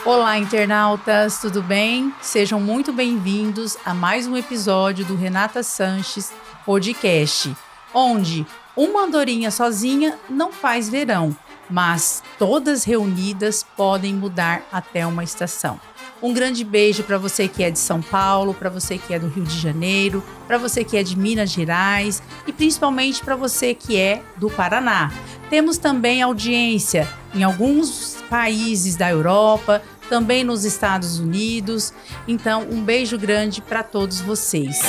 Olá, internautas, tudo bem? Sejam muito bem-vindos a mais um episódio do Renata Sanches Podcast, onde uma andorinha sozinha não faz verão, mas todas reunidas podem mudar até uma estação. Um grande beijo para você que é de São Paulo, para você que é do Rio de Janeiro, para você que é de Minas Gerais e principalmente para você que é do Paraná. Temos também audiência em alguns países da Europa, também nos Estados Unidos. Então, um beijo grande para todos vocês.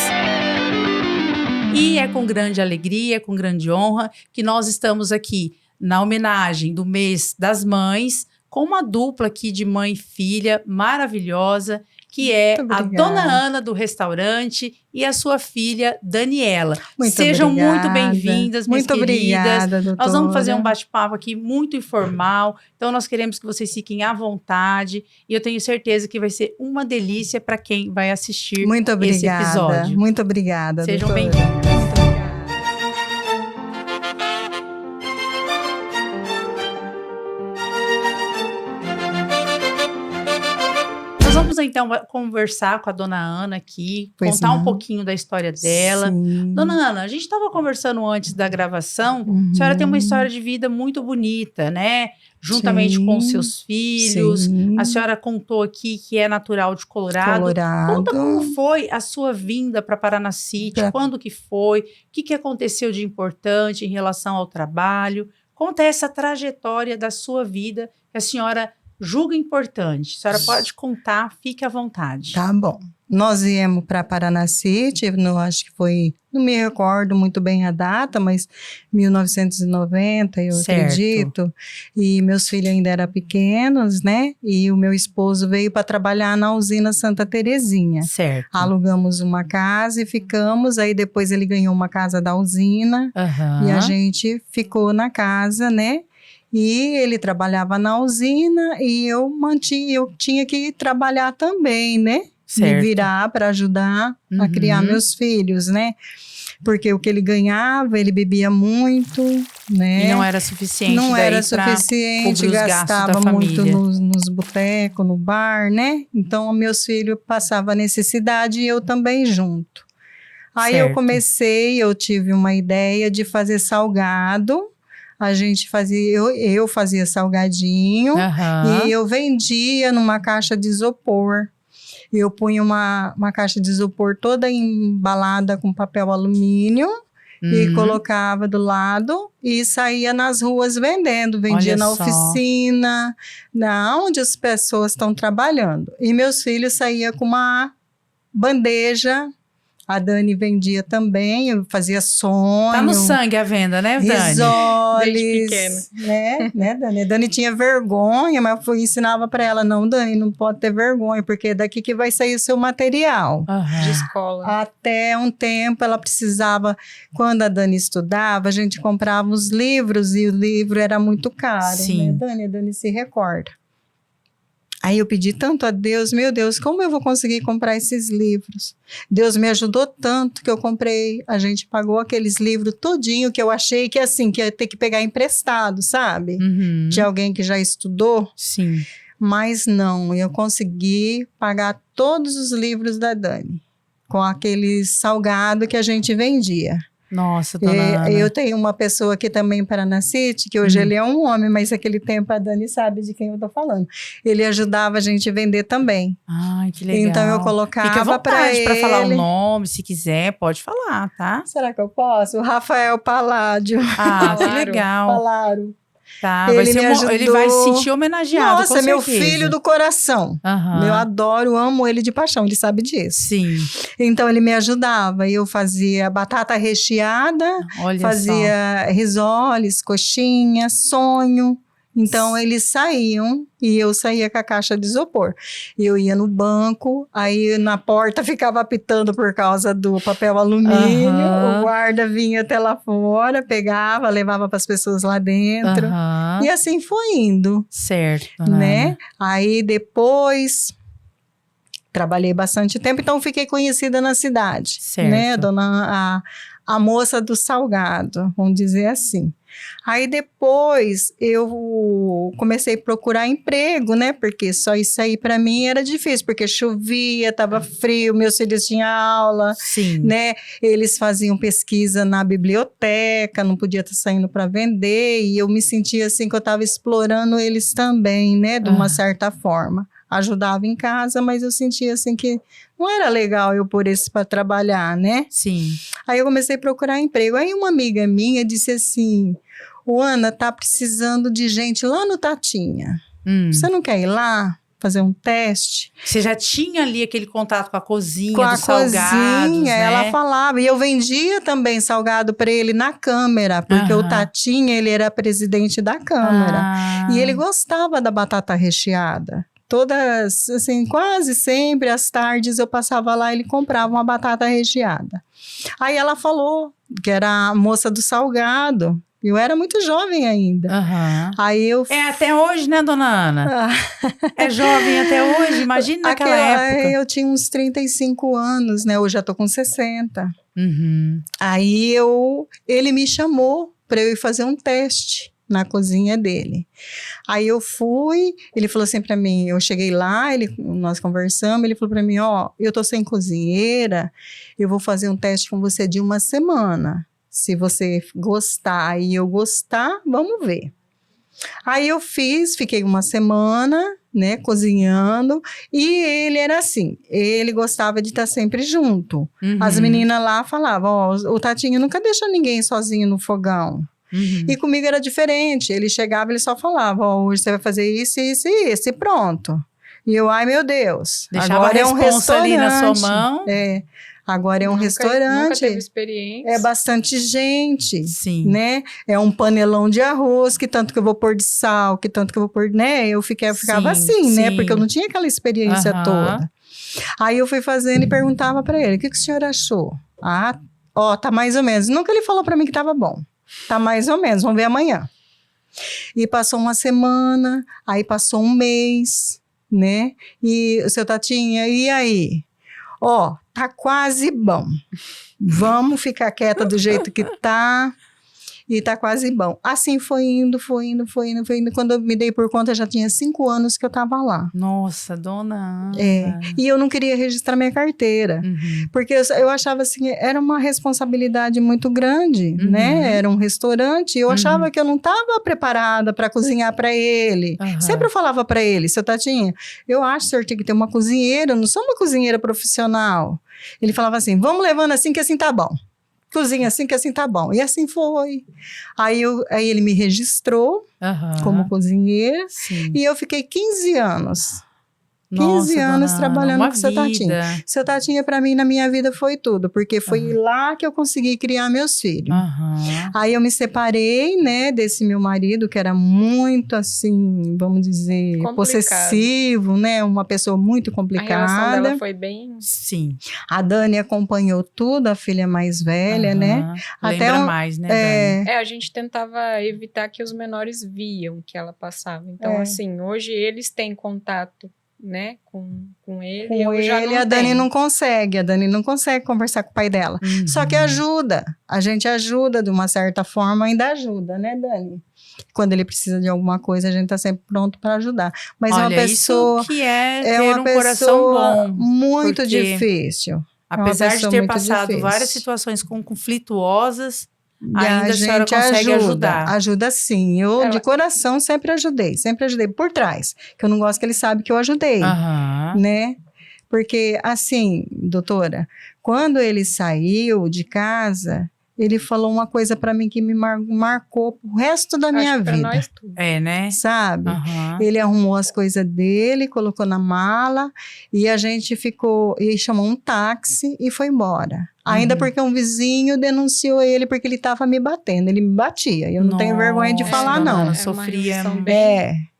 E é com grande alegria, com grande honra, que nós estamos aqui na homenagem do mês das mães, com uma dupla aqui de mãe e filha maravilhosa, que é a Dona Ana do restaurante e a sua filha Daniela. Sejam muito bem-vindas, minhas queridas. Obrigada, doutora. Nós vamos fazer um bate-papo aqui muito informal, então nós queremos que vocês fiquem à vontade e eu tenho certeza que vai ser uma delícia para quem vai assistir esse episódio. Muito obrigada, Sejam doutora. bem-vindas. Vamos então conversar com a Dona Ana aqui, contar um pouquinho da história dela. Sim. Dona Ana, a gente estava conversando antes da gravação, a senhora tem uma história de vida muito bonita, né? Juntamente com os seus filhos. Sim. A senhora contou aqui que é natural de Colorado. Conta como foi a sua vinda para Paraná City, quando que foi, o que aconteceu de importante em relação ao trabalho. Conta essa trajetória da sua vida que a senhora julga importante. A senhora pode contar, fique à vontade. Tá bom. Nós viemos para Paraná City, acho que foi, não me recordo muito bem a data, mas 1990, eu acredito. E meus filhos ainda eram pequenos, né? E o meu esposo veio para trabalhar na usina Santa Terezinha. Certo. Alugamos uma casa e ficamos. Aí depois ele ganhou uma casa da usina e a gente ficou na casa, né? E ele trabalhava na usina e eu tinha que trabalhar também, né? Certo. Me virar para ajudar a criar meus filhos, né? Porque o que ele ganhava, ele bebia muito, né? E não era suficiente. Não era suficiente, gastava muito nos botecos, no bar, né? Então, meus filhos passavam necessidade e eu também junto. Aí eu tive uma ideia de fazer salgado. A gente fazia, eu fazia salgadinho e eu vendia numa caixa de isopor. Eu punha uma caixa de isopor toda embalada com papel alumínio e colocava do lado e saía nas ruas vendendo. Vendia na oficina, onde as pessoas estão trabalhando. E meus filhos saíam com uma bandeja. A Dani vendia também, eu fazia sonho. Tá no sangue a venda, né, Dani? Risoles, né, Dani? A Dani tinha vergonha, mas eu ensinava para ela, não, Dani, não pode ter vergonha, porque é daqui que vai sair o seu material. De escola. Até um tempo ela precisava, quando a Dani estudava, a gente comprava os livros e o livro era muito caro. Sim. Né, Dani? A Dani se recorda. Aí eu pedi tanto a Deus, meu Deus, como eu vou conseguir comprar esses livros? Deus me ajudou tanto que eu comprei, a gente pagou aqueles livros todinho que eu achei que assim, que ia ter que pegar emprestado, sabe? De alguém que já estudou. Sim. Mas não, eu consegui pagar todos os livros da Dani, com aquele salgado que a gente vendia. Nossa, Dona Ana. Eu tenho uma pessoa aqui também em Paraná City, que hoje ele é um homem, mas naquele tempo a Dani sabe de quem eu tô falando. Ele ajudava a gente a vender também. Ai, que legal. Então eu colocava para ele. Fica à vontade para falar o nome, se quiser, pode falar, tá? Será que eu posso? O Rafael Paládio. Ah, que legal. Palário. Tá, ele vai se sentir homenageado. Nossa, com meu certeza. filho do coração. Eu adoro, amo ele de paixão, ele sabe disso. Sim. Então ele me ajudava. Eu fazia batata recheada, fazia risoles, coxinha, sonho. Então, eles saíam e eu saía com a caixa de isopor. Eu ia no banco, aí na porta ficava apitando por causa do papel alumínio. O guarda vinha até lá fora, pegava, levava para as pessoas lá dentro. E assim foi indo. Certo. Né? Aí depois... Trabalhei bastante tempo, então fiquei conhecida na cidade. Certo. Né? a moça do salgado, vamos dizer assim. Aí depois eu comecei a procurar emprego, né? Porque só isso aí para mim era difícil, porque chovia, estava frio, meus filhos tinham aula, Sim. né? Eles faziam pesquisa na biblioteca, não podia estar saindo para vender, e eu me sentia assim que eu estava explorando eles também, né? De uma certa forma. Ajudava em casa, mas eu sentia assim que não era legal eu pôr isso para trabalhar, né? Sim. Aí eu comecei a procurar emprego. Aí uma amiga minha disse assim: "O Ana, tá precisando de gente lá no Tatinha. Você não quer ir lá fazer um teste?" Você já tinha ali aquele contato com a cozinha, com a dos salgados, cozinha, né? ela falava. E eu vendia também salgado para ele na Câmara, porque o Tatinha, ele era presidente da Câmara. E ele gostava da batata recheada. Todas, assim, quase sempre às tardes eu passava lá e ele comprava uma batata recheada. Aí ela falou que era a moça do salgado. Eu era muito jovem ainda. Aí eu... É até hoje, né, dona Ana? É jovem até hoje, imagina naquela época. Eu tinha uns 35 anos, né? Hoje já tô com 60. Aí ele me chamou para eu ir fazer um teste na cozinha dele. Aí eu fui, ele falou assim para mim, eu cheguei lá, nós conversamos, ele falou para mim, ó, eu tô sem cozinheira, eu vou fazer um teste com você de 1 semana. Se você gostar e eu gostar, vamos ver. Aí eu fiquei 1 semana, né, cozinhando, e ele era assim, ele gostava de estar sempre junto. As meninas lá falavam, ó, o Tatinho nunca deixa ninguém sozinho no fogão. E comigo era diferente, ele chegava, ele só falava, ó, hoje você vai fazer isso, isso e isso, e pronto. E eu, ai meu Deus, deixava agora a é um restaurante. ali na sua mão. Agora é um restaurante. Nunca teve experiência. É bastante gente. Sim. Né? É um panelão de arroz, que tanto que eu vou pôr de sal, que tanto que eu vou pôr, né? Eu ficava assim, né? Porque eu não tinha aquela experiência toda. Aí eu fui fazendo e perguntava para ele, o que o senhor achou? Ah, ó, tá mais ou menos. Nunca ele falou para mim que tava bom. Tá mais ou menos, vamos ver amanhã. E passou 1 semana, aí passou 1 mês, né? E o seu Tatinha, e aí? Ó, tá quase bom. Vamos ficar quieta do jeito que tá. E tá quase bom. Assim foi indo. Quando eu me dei por conta, já tinha 5 anos que eu tava lá. Nossa, dona Ana. E eu não queria registrar minha carteira. Porque eu achava assim, era uma responsabilidade muito grande, né? Era um restaurante. Eu achava que eu não tava preparada para cozinhar para ele. Sempre eu falava para ele, seu Tatinha, eu acho que o senhor tem que ter uma cozinheira, eu não sou uma cozinheira profissional. Ele falava assim, vamos levando assim que assim tá bom. Cozinha assim que assim tá bom. E assim foi. Aí ele me registrou como cozinheira. Sim. E eu fiquei 15 anos. 15 Nossa, anos trabalhando com o seu vida. Tatinha. Seu Tatinha, para mim, na minha vida, foi tudo. Porque foi lá que eu consegui criar meus filhos. Aí eu me separei, né, desse meu marido, que era muito, assim, vamos dizer, complicado. Possessivo, né? Uma pessoa muito complicada. A relação dela foi bem... Sim. A Dani acompanhou tudo, a filha mais velha, né? Lembra mais, né, Dani? A gente tentava evitar que os menores viam que ela passava. Então, assim, hoje eles têm contato, né, com ele. Com ele, a Dani não consegue. A Dani não consegue conversar com o pai dela. Só que ajuda. A gente ajuda de uma certa forma, ainda ajuda, né, Dani? Quando ele precisa de alguma coisa, a gente tá sempre pronto para ajudar. Mas olha, é uma pessoa... isso que é ter uma um coração bom. Muito difícil. Apesar de ter passado várias situações conflituosas, ainda a senhora consegue ajudar. Ajuda sim. Eu, de coração, sempre ajudei por trás. Que eu não gosto que ele sabe que eu ajudei, né? Porque, assim, doutora, quando ele saiu de casa, ele falou uma coisa pra mim que me marcou pro resto da minha vida. Pra nós tudo. É, né? Sabe? Ele arrumou as coisas dele, colocou na mala, e a gente ficou, e chamou um táxi e foi embora. Ainda porque um vizinho denunciou ele porque ele estava me batendo. Ele me batia. Eu não tenho vergonha de falar, não. Sofria.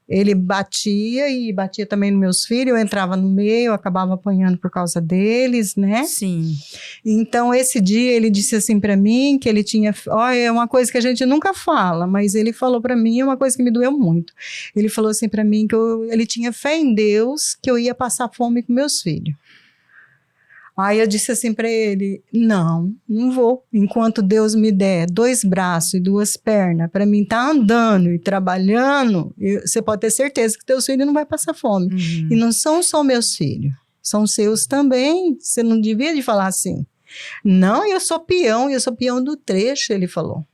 Ele batia e batia também nos meus filhos. Eu entrava no meio, eu acabava apanhando por causa deles, né? Sim. Então, esse dia, ele disse assim para mim que ele tinha... Olha, é uma coisa que a gente nunca fala, mas ele falou para mim uma coisa que me doeu muito. Ele falou assim para mim que ele tinha fé em Deus que eu ia passar fome com meus filhos. Aí eu disse assim para ele, não vou. Enquanto Deus me der 2 braços e 2 pernas para mim estar andando e trabalhando, você pode ter certeza que teus filhos não vai passar fome. E não são só meus filhos, são seus também. Você não devia de falar assim. Não, eu sou peão do trecho, ele falou.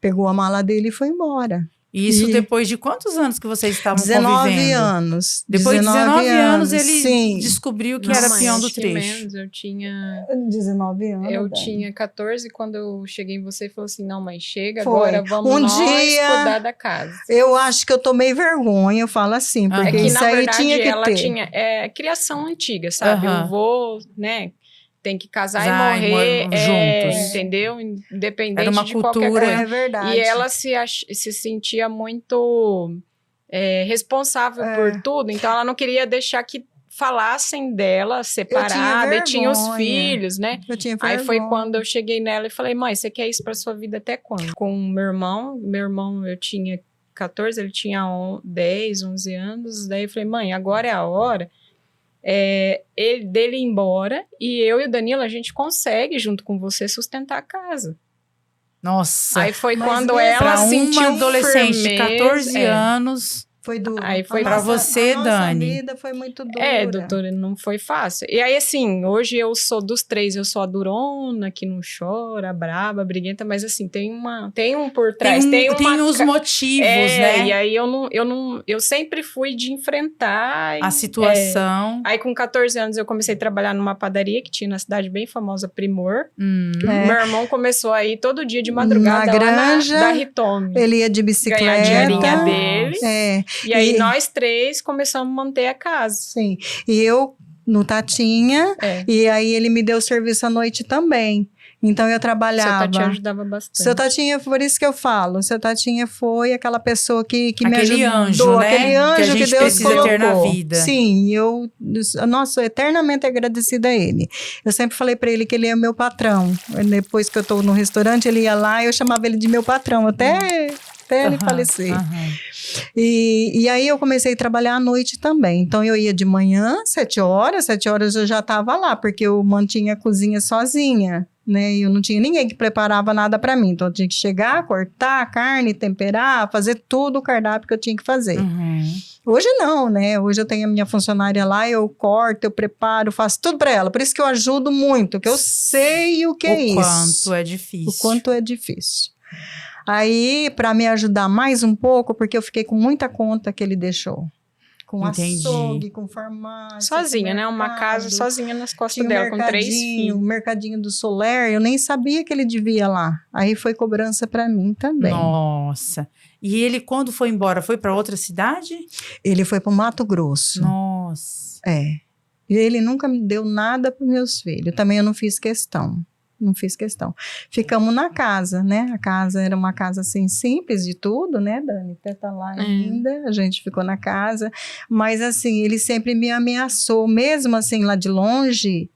Pegou a mala dele e foi embora. Isso depois de quantos anos que vocês estavam 19 convivendo? 19 anos. Depois de 19 anos ele sim. descobriu que era peão do trecho. Menos, eu tinha... 19 anos. Eu tinha 14 quando eu cheguei em você e falou assim, não, mãe, chega, foi. Agora vamos nós cuidar da casa. Eu acho que eu tomei vergonha, eu falo assim, porque que, isso na aí verdade, tinha que ela ter. Tinha criação antiga, sabe? Eu vou, né... Tem que casar e morrer juntos. Entendeu? Independente era uma de cultura, qualquer coisa. É verdade. E ela se sentia muito responsável por tudo, então ela não queria deixar que falassem dela separada, e tinha os filhos, né? Eu tinha vergonha. Aí foi quando eu cheguei nela e falei, mãe, você quer isso pra sua vida até quando? Com meu irmão eu tinha 14, ele tinha 10, 11 anos, daí eu falei, mãe, agora é a hora dele ir embora, e eu e o Danilo, a gente consegue, junto com você, sustentar a casa. Nossa. Aí foi quando ela sentiu uma adolescente de 14 anos... Foi duro. Aí foi para você, Dani. A vida foi muito dura. Doutora, não foi fácil. E aí, assim, hoje eu sou dos 3, eu sou a durona, que não chora, a braba, a briguenta, mas assim, tem um por trás. Tem os motivos, né? E aí eu sempre fui de enfrentar a situação. Aí com 14 anos eu comecei a trabalhar numa padaria que tinha na cidade bem famosa, Primor. Meu irmão começou a ir todo dia de madrugada na granja, da Ritome. Ele ia de bicicleta. Ganhar a dinheirinha dele. E aí nós 3 começamos a manter a casa. Sim. E eu no Tatinha. E aí ele me deu serviço à noite também. Então eu trabalhava. Seu Tatinha ajudava bastante. Seu Tatinha, por isso que eu falo. Seu Tatinha foi aquela pessoa que me ajudou. Aquele anjo, né? Aquele anjo que Deus colocou. Ter na vida. Sim, nossa, sou eternamente agradecida a ele. Eu sempre falei para ele que ele é meu patrão. Depois que eu tô no restaurante, ele ia lá e eu chamava ele de meu patrão, até ele falecer. E aí eu comecei a trabalhar à noite também. Então eu ia de manhã, 7 horas eu já estava lá, porque eu mantinha a cozinha sozinha, né? Eu não tinha ninguém que preparava nada para mim. Então eu tinha que chegar, cortar a carne, temperar, fazer tudo o cardápio que eu tinha que fazer. Hoje não, né? Hoje eu tenho a minha funcionária lá, eu corto, eu preparo, faço tudo para ela. Por isso que eu ajudo muito, que eu sei o que é isso. O quanto é difícil. O quanto é difícil. Aí, para me ajudar mais um pouco, porque eu fiquei com muita conta que ele deixou. Com açougue, com farmácia. Sozinha, né? Uma casa sozinha nas costas dela, com 3 filhos. O mercadinho do Soler, eu nem sabia que ele devia lá. Aí foi cobrança para mim também. Nossa. E ele, quando foi embora, foi para outra cidade? Ele foi para o Mato Grosso. Nossa. E ele nunca me deu nada para meus filhos. Também eu não fiz questão. Ficamos na casa, né? A casa era uma casa assim, simples de tudo, né, Dani? Até tá lá ainda, a gente ficou na casa. Mas assim, ele sempre me ameaçou, mesmo assim, lá de longe,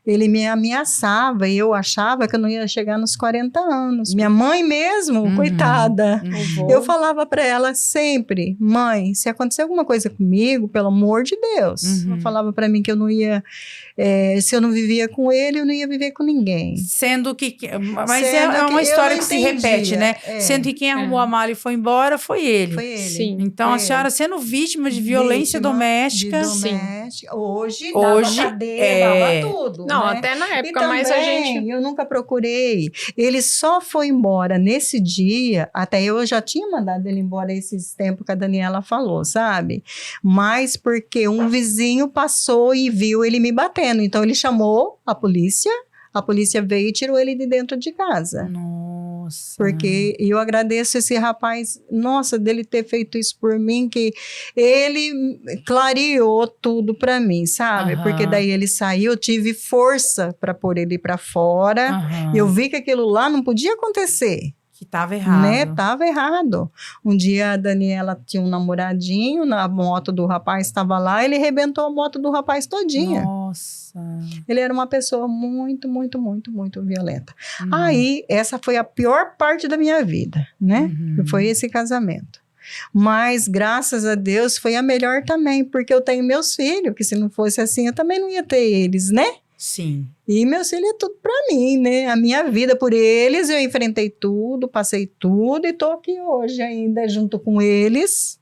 ele me ameaçava e eu achava que eu não ia chegar nos 40 anos. Minha mãe mesmo, coitada. Eu falava para ela sempre, mãe, se acontecer alguma coisa comigo, pelo amor de Deus. Ela falava para mim que eu não ia, se eu não vivia com ele, eu não ia viver com ninguém. Sendo que... Mas é uma história que se repete, né? Sendo que quem arrumou a mala e foi embora foi ele. Foi ele. Sim. Então a senhora sendo vítima de violência doméstica. Sim. Hoje dava cadeia, dava tudo. Não, né? até na época, também, mas a gente... eu nunca procurei. Ele só foi embora nesse dia, até eu já tinha mandado ele embora esses tempos que a Daniela falou, sabe? Mas porque um vizinho passou e viu ele me batendo. Então ele chamou a polícia veio e tirou ele de dentro de casa. Nossa. Porque eu agradeço esse rapaz, nossa, dele ter feito isso por mim, que ele clareou tudo para mim, sabe? Porque daí ele saiu, eu tive força para pôr ele para fora. Eu vi que aquilo lá não podia acontecer. Que tava errado. Né? Tava errado. Um dia a Daniela tinha um namoradinho, na moto do rapaz estava lá, ele arrebentou a moto do rapaz todinha. Nossa. Ele era uma pessoa muito, muito, muito, muito violenta. Aí, essa foi a pior parte da minha vida, né? Foi esse casamento. Mas, graças a Deus, foi a melhor também, porque eu tenho meus filhos, que se não fosse assim, eu também não ia ter eles, né? Sim. E meus filhos é tudo pra mim, né? A minha vida por eles, eu enfrentei tudo, passei tudo e tô aqui hoje ainda junto com eles.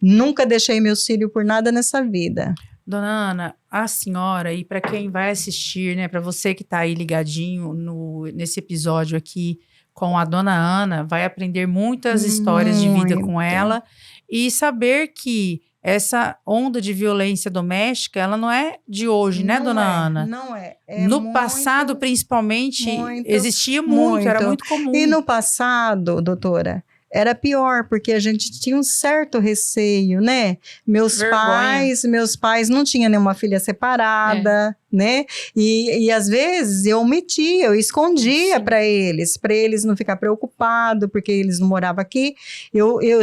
Nunca deixei meus filhos por nada nessa vida. Dona Ana, a senhora, e para quem vai assistir, né, para você que está aí ligadinho nesse episódio aqui com a Dona Ana, vai aprender muitas histórias de vida com ela e saber que essa onda de violência doméstica, ela não é de hoje, né, Dona Ana? Não é. No passado, principalmente, existia muito, era muito comum. E no passado, doutora, era pior, porque a gente tinha um certo receio, né? Meus pais não tinham nenhuma filha separada, né? E às vezes eu omitia, eu escondia para eles não ficar preocupados, porque eles não moravam aqui.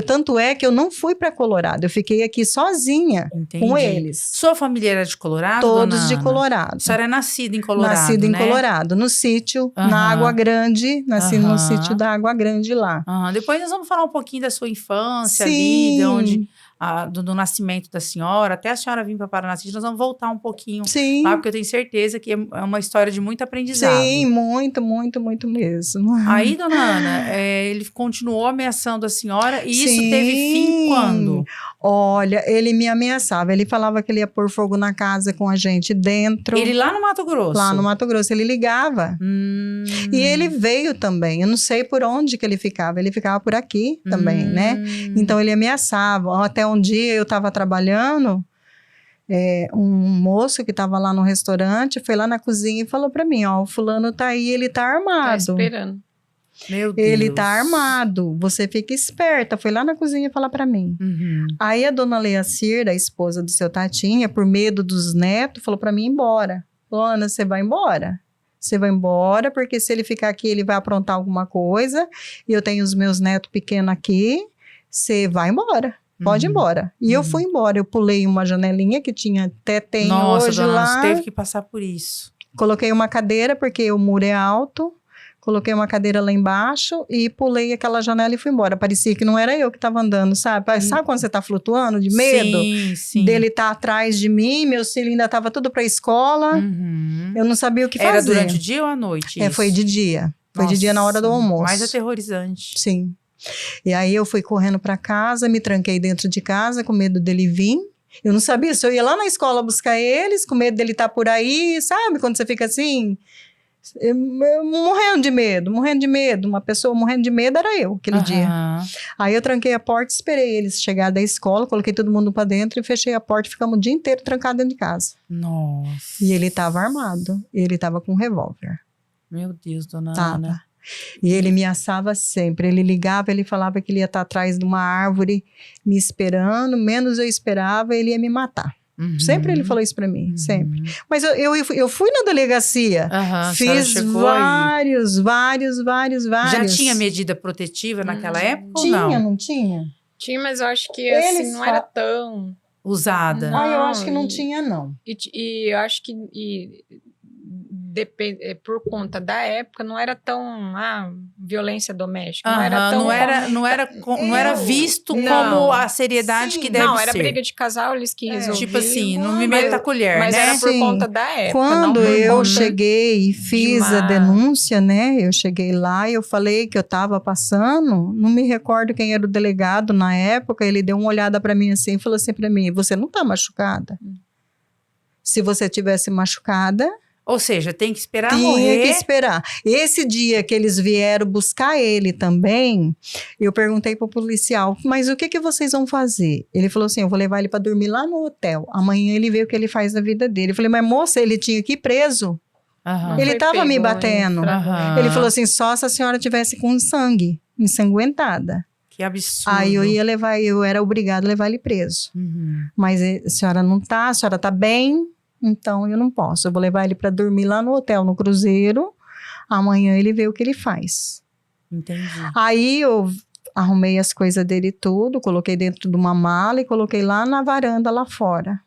Tanto é que eu não fui para Colorado, eu fiquei aqui sozinha com eles. Sua família era de Colorado, Todos de Colorado. A senhora é nascida em Colorado, Nascida em Colorado, no sítio, na Água Grande, nasci no sítio da Água Grande lá. Depois nós vamos falar um pouquinho da sua infância ali, de onde... Do nascimento da senhora, até a senhora vir para Paraná City, nós vamos voltar um pouquinho lá, porque eu tenho certeza que é uma história de muito aprendizado. Sim, muito, muito, muito mesmo. Aí, Dona Ana, ele continuou ameaçando a senhora e isso teve fim quando? Olha, ele me ameaçava, ele falava que ele ia pôr fogo na casa com a gente dentro. Ele lá no Mato Grosso? Lá no Mato Grosso, ele ligava. E ele veio também, eu não sei por onde que ele ficava por aqui também, né? Então ele ameaçava, até um dia eu estava trabalhando, um moço que estava lá no restaurante foi lá na cozinha e falou para mim, ó, o fulano tá aí, ele tá armado. Tá esperando. Meu Deus. Ele tá armado, você fica esperta. Foi lá na cozinha falar pra mim. Aí a dona Leacir, a esposa do seu Tatinha, por medo dos netos, falou pra mim ir embora. Falou, Ana, você vai embora. Você vai embora, porque se ele ficar aqui, ele vai aprontar alguma coisa. E eu tenho os meus netos pequenos aqui. Você vai embora. Pode ir embora. E eu fui embora. Eu pulei uma janelinha que tem Nossa, hoje dona, lá. você teve que passar por isso. Coloquei uma cadeira, porque o muro é alto. Coloquei uma cadeira lá embaixo e pulei aquela janela e fui embora. Parecia que não era eu que estava andando, sabe? Sabe quando você está flutuando de medo? Sim. Dele estar atrás de mim, meu filho ainda estava tudo para a escola. Eu não sabia o que fazer. Era durante o dia ou à noite? Foi de dia. Foi de dia na hora do almoço. Mais aterrorizante. Sim. E aí eu fui correndo para casa, me tranquei dentro de casa com medo dele vir. Eu não sabia se eu ia lá na escola buscar eles, com medo dele estar por aí, sabe? Quando você fica assim... Eu morrendo de medo. Uma pessoa morrendo de medo era eu, aquele dia. Aí eu tranquei a porta, esperei eles chegar da escola, coloquei todo mundo pra dentro e fechei a porta. Ficamos o dia inteiro trancados dentro de casa. Nossa. E ele tava armado. Ele tava com um revólver. Meu Deus, dona Tava. Ana. E ele me assava sempre. Ele ligava, ele falava que ele ia estar atrás de uma árvore me esperando. Menos eu esperava, ele ia me matar. Sempre ele falou isso pra mim, sempre. Mas eu fui na delegacia, fiz vários. Já tinha medida protetiva naquela época ou não? Não tinha? Tinha, mas eu acho que assim, não era tão... usada. Eu acho que não tinha, não. E eu acho que... por conta da época, não era tão violência doméstica. Não era tão... Não era visto como a seriedade que deve ser. Não, era briga de casal, eles que resolviam. Tipo assim, não me meta a colher, mas né? Mas era por conta da época. Quando eu cheguei e fiz a denúncia, né? Eu cheguei lá e eu falei que eu estava passando. Não me recordo quem era o delegado na época. Ele deu uma olhada para mim assim e falou assim para mim, você não está machucada? Se você tivesse machucada... Ou seja, tem que esperar morrer. Tinha que esperar. Esse dia que eles vieram buscar ele também, eu perguntei pro policial, mas o que vocês vão fazer? Ele falou assim, eu vou levar ele para dormir lá no hotel. Amanhã ele vê o que ele faz na vida dele. Eu falei, mas moça, ele tinha que ir preso. Ele tava me batendo. Ele falou assim, só se a senhora tivesse com sangue, ensanguentada. Que absurdo. Aí eu era obrigada a levar ele preso. Mas a senhora não tá, a senhora tá bem... Então, eu não posso. Eu vou levar ele para dormir lá no hotel, no cruzeiro. Amanhã ele vê o que ele faz. Entendi. Aí, eu arrumei as coisas dele tudo, coloquei dentro de uma mala e coloquei lá na varanda, lá fora.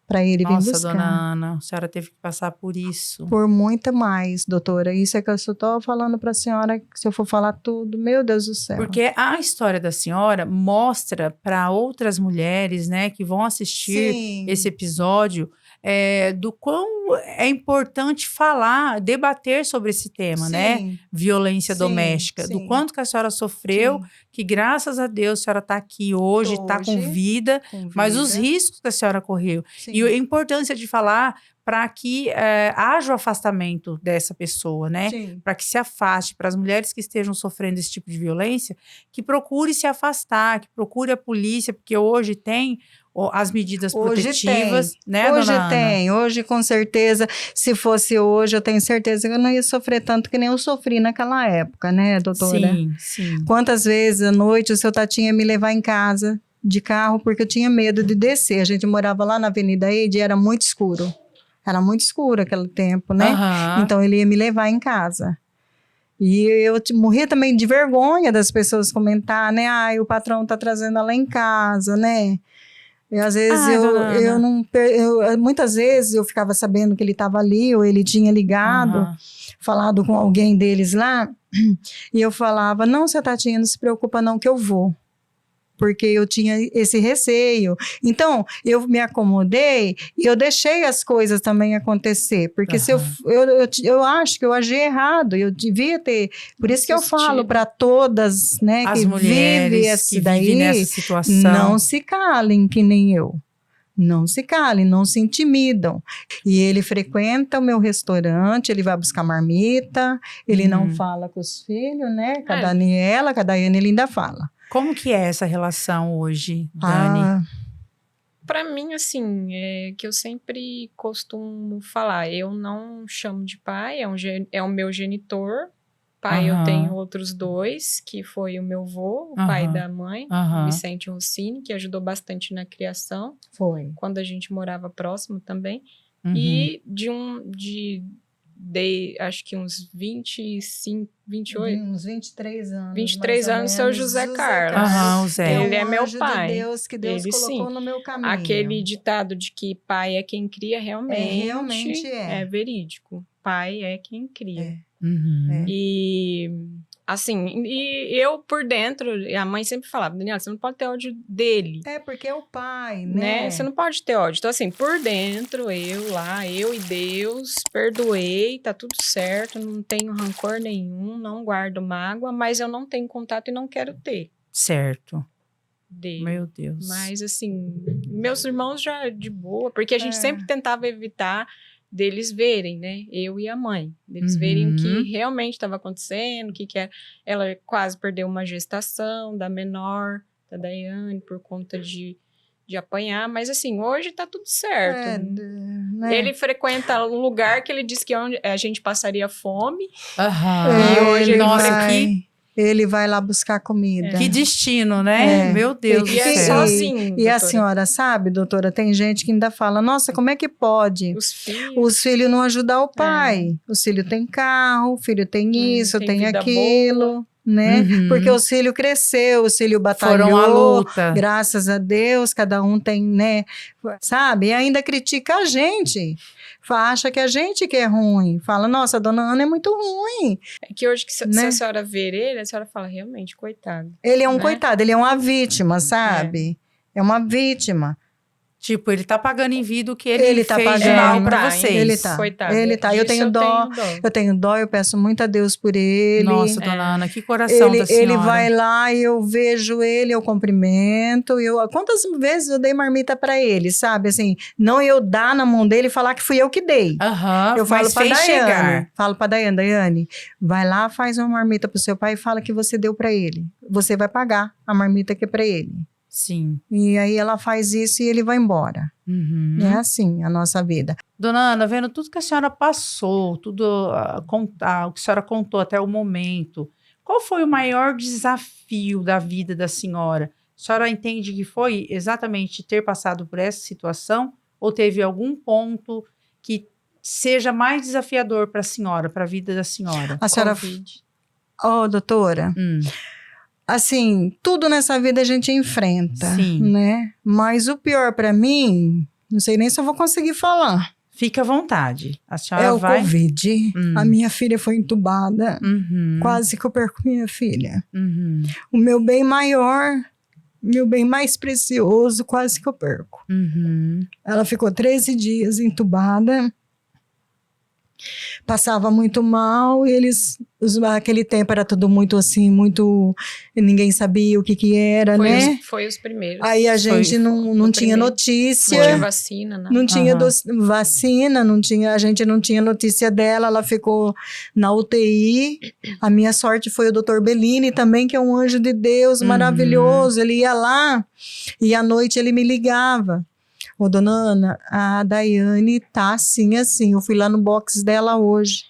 Para ele vir buscar. Nossa, dona Ana, a senhora teve que passar por isso. Por muito mais, doutora. Isso é que eu só estou falando para a senhora, que se eu for falar tudo, meu Deus do céu. Porque a história da senhora mostra para outras mulheres, né, que vão assistir esse episódio, do quão é importante falar, debater sobre esse tema, né? Violência doméstica. Do quanto que a senhora sofreu, que graças a Deus a senhora está aqui hoje, está com vida, mas os riscos que a senhora correu. E a importância de falar para que haja o afastamento dessa pessoa, né? Para que se afaste, para as mulheres que estejam sofrendo esse tipo de violência, que procure se afastar, que procure a polícia, porque hoje tem as medidas protetivas, né, hoje dona tem, Ana? Hoje com certeza, se fosse hoje, eu tenho certeza que eu não ia sofrer tanto que nem eu sofri naquela época, né, doutora? Sim. Quantas vezes à noite o seu Tatinho ia me levar em casa de carro, porque eu tinha medo de descer. A gente morava lá na Avenida Eide e era muito escuro. Era muito escuro aquele tempo, né? Então, ele ia me levar em casa. E eu morria também de vergonha das pessoas comentar, né? O patrão tá trazendo ela em casa, né? E às vezes muitas vezes eu ficava sabendo que ele estava ali, ou ele tinha ligado, falado com alguém deles lá, e eu falava, não, seu Tatinha, não se preocupa não que eu vou. Porque eu tinha esse receio. Então, eu me acomodei e eu deixei as coisas também acontecer. Porque se eu acho que eu agi errado, eu devia ter... Por isso que eu falo para todas, né, as que mulheres que vivem nessa situação, não se calem que nem eu. Não se calem, não se intimidam. E ele frequenta o meu restaurante, ele vai buscar marmita, ele não fala com os filhos, né? Com a Daniela, com a Daiane ele ainda fala. Como que é essa relação hoje, Dani? Para mim, assim, que eu sempre costumo falar, eu não chamo de pai, é o meu genitor. Pai, eu tenho outros dois, que foi o meu avô, o pai da mãe, Vicente Rossini, que ajudou bastante na criação. Foi. Quando a gente morava próximo também. E acho que uns 25, 28. Uns 23 anos. 23 anos, seu José Carlos. O Zé. Ele é meu pai. De Deus, que Deus colocou no meu caminho. Aquele ditado de que pai é quem cria, realmente é verídico. Pai é quem cria. E assim, e eu por dentro, a mãe sempre falava, Daniela, você não pode ter ódio dele. Porque é o pai, né? Você não pode ter ódio. Então assim, por dentro, eu e Deus, perdoei, tá tudo certo, não tenho rancor nenhum, não guardo mágoa, mas eu não tenho contato e não quero ter. Certo. Dele. Meu Deus. Mas assim, meus irmãos já de boa, porque a gente sempre tentava evitar deles verem, né? Eu e a mãe. Deles verem o que realmente estava acontecendo, o que era. Ela quase perdeu uma gestação da menor, da Daiane, por conta de apanhar. Mas assim, hoje tá tudo certo. Né? Ele frequenta um lugar que ele disse que onde a gente passaria fome. E hoje ele vai lá buscar comida. Que destino, né? Meu Deus do céu. Sozinho, e a senhora sabe, doutora, tem gente que ainda fala, nossa, como é que pode os filhos não ajudar o pai? O filho tem carro, o filho tem isso, tem aquilo. Né? Porque o filho cresceu, o filho batalhou, foram à luta. Graças a Deus, cada um tem, né? Sabe? E ainda critica a gente. Acha que a gente que é ruim. Fala, nossa, a dona Ana é muito ruim. É que hoje, se a senhora ver ele, a senhora fala, realmente, coitado. Ele é um coitado, ele é uma vítima, sabe? É uma vítima. Tipo, ele tá pagando em vida o que ele tá fez pagando, de mal pra vocês. Ele tá. Coitado. Ele tá. Eu tenho dó. Eu tenho dó, eu peço muito a Deus por ele. Nossa, dona Ana, que coração da senhora. Ele vai lá e eu vejo ele, eu cumprimento. Quantas vezes eu dei marmita pra ele, sabe? Assim, não eu dar na mão dele e falar que fui eu que dei. Eu falo pra Daiane. Falo pra Daiane, vai lá, faz uma marmita pro seu pai e fala que você deu pra ele. Você vai pagar a marmita que é pra ele. Sim. E aí ela faz isso e ele vai embora. É assim a nossa vida. Dona Ana, vendo tudo que a senhora passou, tudo o que a senhora contou até o momento, qual foi o maior desafio da vida da senhora? A senhora entende que foi exatamente ter passado por essa situação ou teve algum ponto que seja mais desafiador para a senhora, para a vida da senhora? A senhora... doutora... Assim, tudo nessa vida a gente enfrenta, né? Mas o pior pra mim, não sei nem se eu vou conseguir falar. Fica à vontade. A senhora o Covid. A minha filha foi entubada. Quase que eu perco minha filha. O meu bem maior meu bem mais precioso, quase que eu perco. Ela ficou 13 dias entubada, passava muito mal, e aquele tempo era tudo muito assim, ninguém sabia o que era, né? Foi os primeiros. Aí a gente não tinha notícia. Não tinha vacina, né? Não tinha vacina, a gente não tinha notícia dela, ela ficou na UTI. A minha sorte foi o Dr. Bellini também, que é um anjo de Deus maravilhoso. Ele ia lá e à noite ele me ligava. Ô, dona Ana, a Daiane tá assim. Eu fui lá no box dela hoje.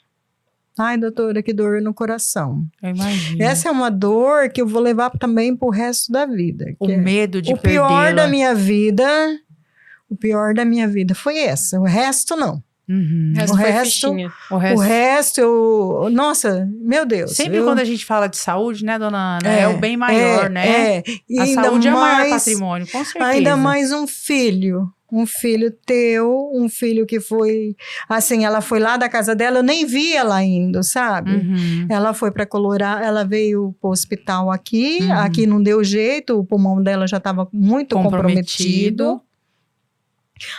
Ai, doutora, que dor no coração. Eu imagino. Essa é uma dor que eu vou levar também pro resto da vida. O medo de perdê-la. O pior da minha vida foi essa. O resto, não. O resto, nossa, meu Deus. Sempre quando a gente fala de saúde, né, dona Ana, é o bem maior, né? E a ainda saúde é o maior mais, patrimônio, com certeza. Ainda mais um filho teu, um filho que foi, assim, ela foi lá da casa dela, eu nem vi ela indo, sabe? Ela foi para Colorado, ela veio pro hospital aqui não deu jeito, o pulmão dela já estava muito comprometido.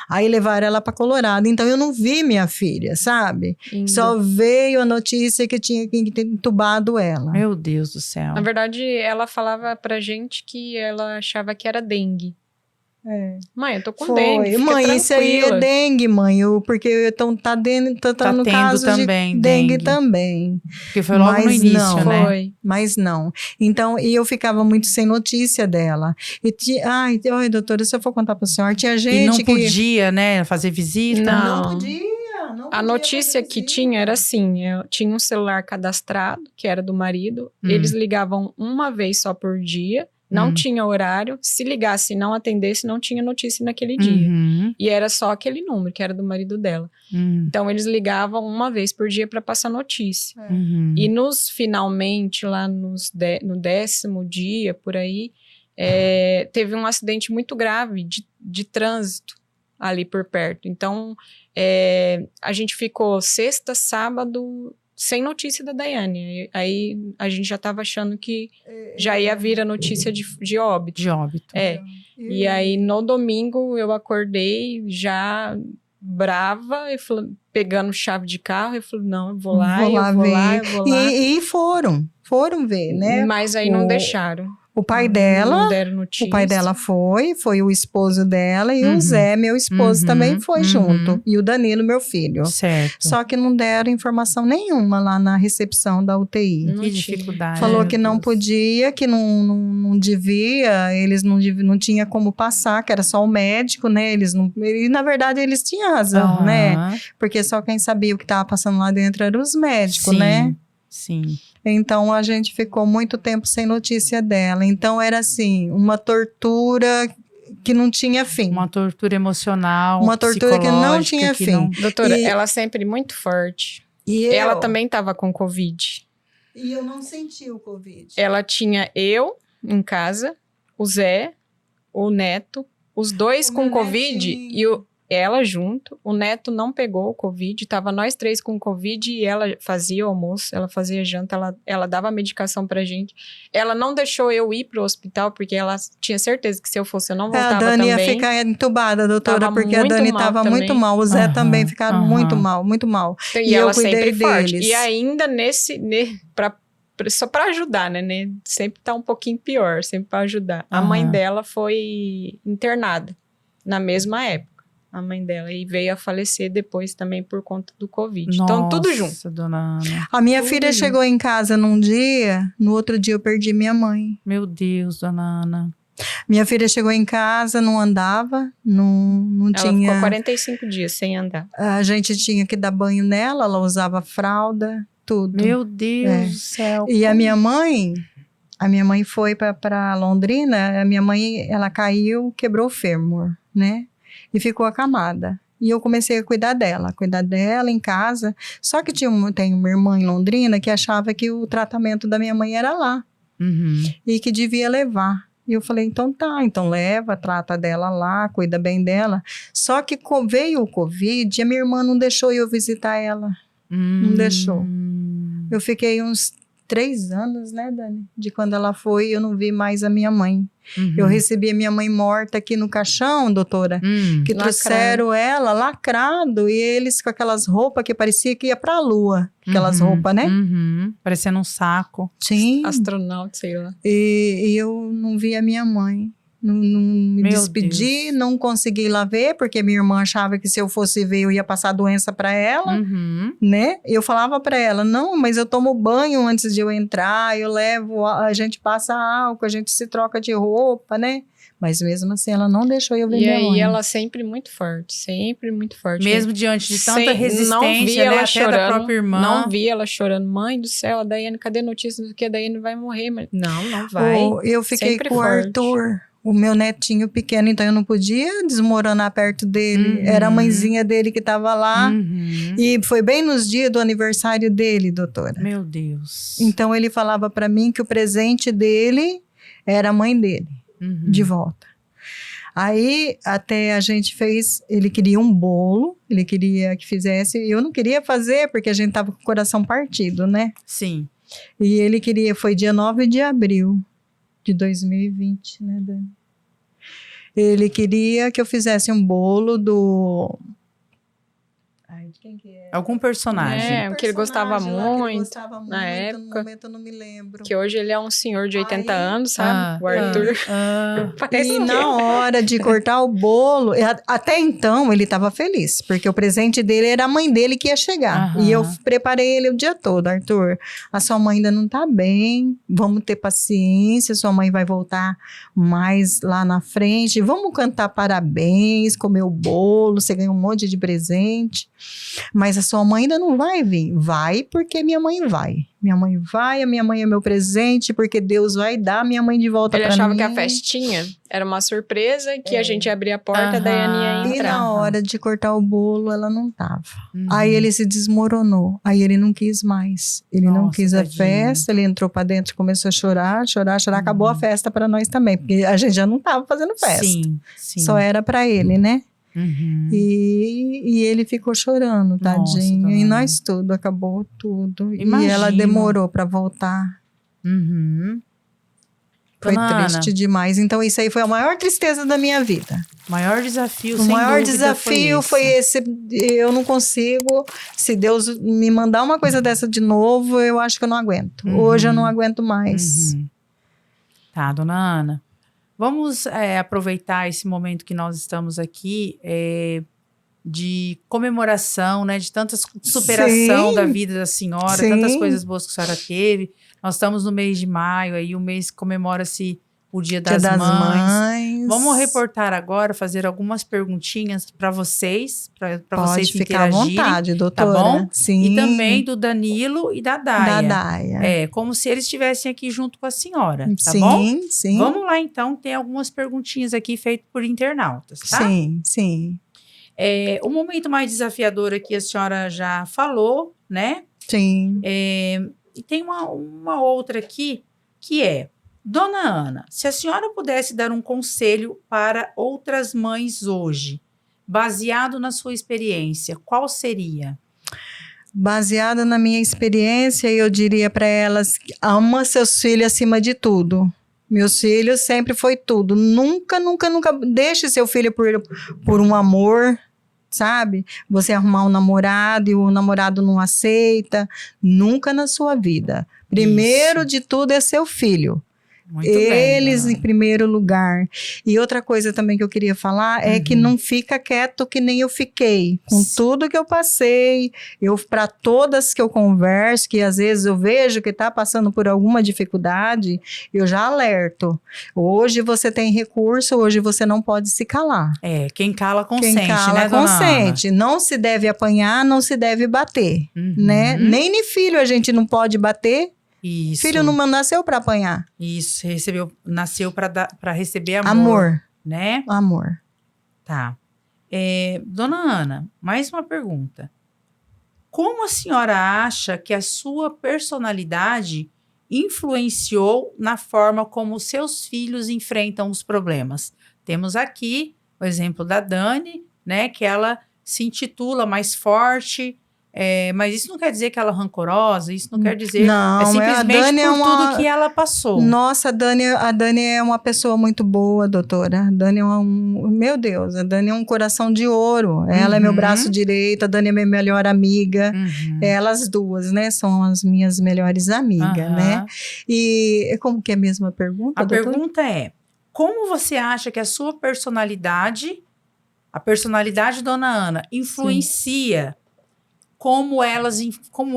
Aí levaram ela para Colorado, então eu não vi minha filha, sabe? Só veio a notícia que tinha que ter entubado ela. Meu Deus do céu. Na verdade, ela falava pra gente que ela achava que era dengue. Mãe, eu tô com dengue, fica mãe, tranquila. Isso aí é dengue, mãe, porque tá no caso também, de dengue também. Porque foi logo no início, né? Foi. Mas não. Então, e eu ficava muito sem notícia dela. Ai, doutora, se eu for contar pra senhora, tinha gente e não podia, né, fazer visita? Não podia. A notícia que tinha era assim, eu tinha um celular cadastrado, que era do marido, eles ligavam uma vez só por dia, não tinha horário, se ligasse e não atendesse, não tinha notícia naquele dia. E era só aquele número, que era do marido dela. Então, eles ligavam uma vez por dia para passar notícia. E finalmente, lá no 10º dia, por aí, teve um acidente muito grave de trânsito ali por perto. Então, a gente ficou sexta, sábado, sem notícia da Daiane. Aí a gente já estava achando que já ia vir a notícia de óbito. De óbito. E aí no domingo eu acordei já brava, pegando chave de carro, eu falei, não, eu vou lá. E foram ver, né? Mas aí não deixaram. O pai dela, não deram notícia. O pai dela foi o esposo dela, e o Zé, meu esposo, também foi junto. E o Danilo, meu filho. Certo. Só que não deram informação nenhuma lá na recepção da UTI. Que dificuldade. Falou que não podia, que não devia, eles não tinha como passar, que era só o médico, né? E na verdade eles tinham razão, né? Porque só quem sabia o que estava passando lá dentro eram os médicos, né? Sim. Então, a gente ficou muito tempo sem notícia dela. Então, era assim, uma tortura que não tinha fim. Uma tortura emocional, uma tortura que não tinha fim. Doutora, ela sempre muito forte. E ela também estava com Covid. E eu não senti o Covid. Ela tinha eu em casa, o Zé, o Neto, os dois com Covid e ela junto. O Neto não pegou o Covid, tava nós 3 com Covid e ela fazia o almoço, ela fazia janta, ela dava medicação pra gente. Ela não deixou eu ir pro hospital, porque ela tinha certeza que se eu fosse eu não voltava também. A Dani ia ficar entubada, doutora, porque a Dani tava muito mal. O Zé também ficaram muito mal, muito mal. E ela sempre forte. E ainda só para ajudar, né? Sempre tá um pouquinho pior, sempre para ajudar. A mãe dela foi internada na mesma época. A mãe dela, e veio a falecer depois também por conta do Covid. Nossa, então, tudo junto. Dona Ana. A minha filha chegou em casa num dia, no outro dia eu perdi minha mãe. Meu Deus, dona Ana. Minha filha chegou em casa, não andava, não tinha... Ela ficou 45 dias sem andar. A gente tinha que dar banho nela, ela usava fralda, tudo. Meu Deus do céu. E a minha mãe foi para Londrina, a minha mãe, ela caiu, quebrou o fêmur, né? E ficou acamada. E eu comecei a cuidar dela em casa. Só que tem uma irmã em Londrina que achava que o tratamento da minha mãe era lá. E que devia levar. E eu falei, então tá, então leva, trata dela lá, cuida bem dela. Só que veio o Covid e a minha irmã não deixou eu visitar ela. Não deixou. Eu fiquei uns 3 anos, né, Dani? De quando ela foi, eu não vi mais a minha mãe. Eu recebi a minha mãe morta aqui no caixão, doutora, que trouxeram ela lacrado, e eles com aquelas roupas que parecia que ia pra lua. Aquelas roupas, né? Parecendo um saco. Sim. Astronauta, sei lá. E eu não vi a minha mãe. Não me despedi, não consegui ir lá ver, porque minha irmã achava que se eu fosse ver, eu ia passar doença para ela, né? Eu falava para ela, não, mas eu tomo banho antes de eu entrar, eu levo, a gente passa álcool, a gente se troca de roupa, né? Mas mesmo assim, ela não deixou eu ver minha mãe. E aí, ela sempre muito forte. Mesmo diante de tanta resistência, não vi né? ela Até chorando, da própria irmã. Não vi ela chorando. Mãe do céu, a Daiane, cadê notícias do que a Daiane vai morrer? Mas não vai. Eu fiquei sempre com o Arthur, o meu netinho pequeno, então eu não podia desmoronar perto dele. Era a mãezinha dele que estava lá. E foi bem nos dias do aniversário dele, doutora. Meu Deus. Então ele falava para mim que o presente dele era a mãe dele, de volta. Aí até a gente fez, ele queria um bolo, ele queria que fizesse, e eu não queria fazer porque a gente tava com o coração partido, né? Sim. E ele queria, foi dia 9 de abril de 2020, né, Dani? Ele queria que eu fizesse um bolo do... Ai, de quem que é? Algum personagem. Que ele gostava muito. Na época. No momento eu não me lembro. Que hoje ele é um senhor de 80 anos, sabe? O Arthur. E na hora de cortar o bolo, até então ele estava feliz, porque o presente dele era a mãe dele que ia chegar. E eu preparei ele o dia todo. Arthur, a sua mãe ainda não tá bem, vamos ter paciência, sua mãe vai voltar mais lá na frente, vamos cantar parabéns, comer o bolo, você ganhou um monte de presente. Mas a sua mãe ainda não vai vir. Vai porque minha mãe vai. Minha mãe vai, a minha mãe é meu presente, porque Deus vai dar a minha mãe de volta pra mim. Ele achava que a festinha era uma surpresa, que a gente ia abrir a porta, daí a Aninha ia entrar. E na hora de cortar o bolo, ela não tava. Aí ele se desmoronou. Aí ele não quis mais. Ele não quis a festa, ele entrou pra dentro, começou a chorar. Acabou a festa pra nós também, porque a gente já não tava fazendo festa. Sim. Só era pra ele, né? E ele ficou chorando, tadinho. E nós tudo, acabou tudo. Imagina. E ela demorou para voltar. Foi triste demais. Então isso aí foi a maior tristeza da minha vida. Maior desafio, o maior desafio foi esse. Eu não consigo. Se Deus me mandar uma coisa dessa de novo, eu acho que eu não aguento. Hoje eu não aguento mais. Tá, dona Ana. Vamos aproveitar esse momento que nós estamos aqui de comemoração, né? De tanta superação da vida da senhora, tantas coisas boas que a senhora teve. Nós estamos no mês de maio, aí o mês comemora-se o Dia das Mães. Vamos reportar agora, fazer algumas perguntinhas para vocês, para vocês ficar à vontade, doutora. Tá bom? Sim. E também do Danilo e da Daia. Da Daia. Como se eles estivessem aqui junto com a senhora, tá bom? Sim. Vamos lá, então, tem algumas perguntinhas aqui feitas por internautas, tá? Sim. O momento mais desafiador aqui a senhora já falou, né? Sim. E tem uma outra aqui, que é: Dona Ana, se a senhora pudesse dar um conselho para outras mães hoje, baseado na sua experiência, qual seria? Baseado na minha experiência, eu diria para elas: ama seus filhos acima de tudo. Meus filhos sempre foi tudo. Nunca deixe seu filho por um amor, sabe? Você arrumar um namorado e o namorado não aceita. Nunca na sua vida. Primeiro de tudo é seu filho. Muito Eles bem, em primeiro lugar. E outra coisa também que eu queria falar é que não fica quieto que nem eu fiquei. Com tudo que eu passei, para todas que eu converso, que às vezes eu vejo que está passando por alguma dificuldade, eu já alerto. Hoje você tem recurso, hoje você não pode se calar. Quem cala consente, quem cala, né, dona consente. Ana? Não se deve apanhar, não se deve bater, né? Nem em filho a gente não pode bater. Isso. Filho não nasceu para apanhar. Isso, nasceu para receber amor. Amor. Né? Amor. Tá. Dona Ana, mais uma pergunta. Como a senhora acha que a sua personalidade influenciou na forma como seus filhos enfrentam os problemas? Temos aqui o exemplo da Dani, né? Que ela se intitula mais forte, Mas isso não quer dizer que ela é rancorosa, isso não quer dizer... Não, é simplesmente por tudo que ela passou. Nossa, a Dani é uma pessoa muito boa, doutora. A Dani é meu Deus, a Dani é um coração de ouro. Ela é meu braço direito, a Dani é minha melhor amiga. Elas duas, né, são as minhas melhores amigas, né? E como que é mesmo a pergunta, doutora? Pergunta é, como você acha que a sua personalidade, a personalidade de Dona Ana, influencia como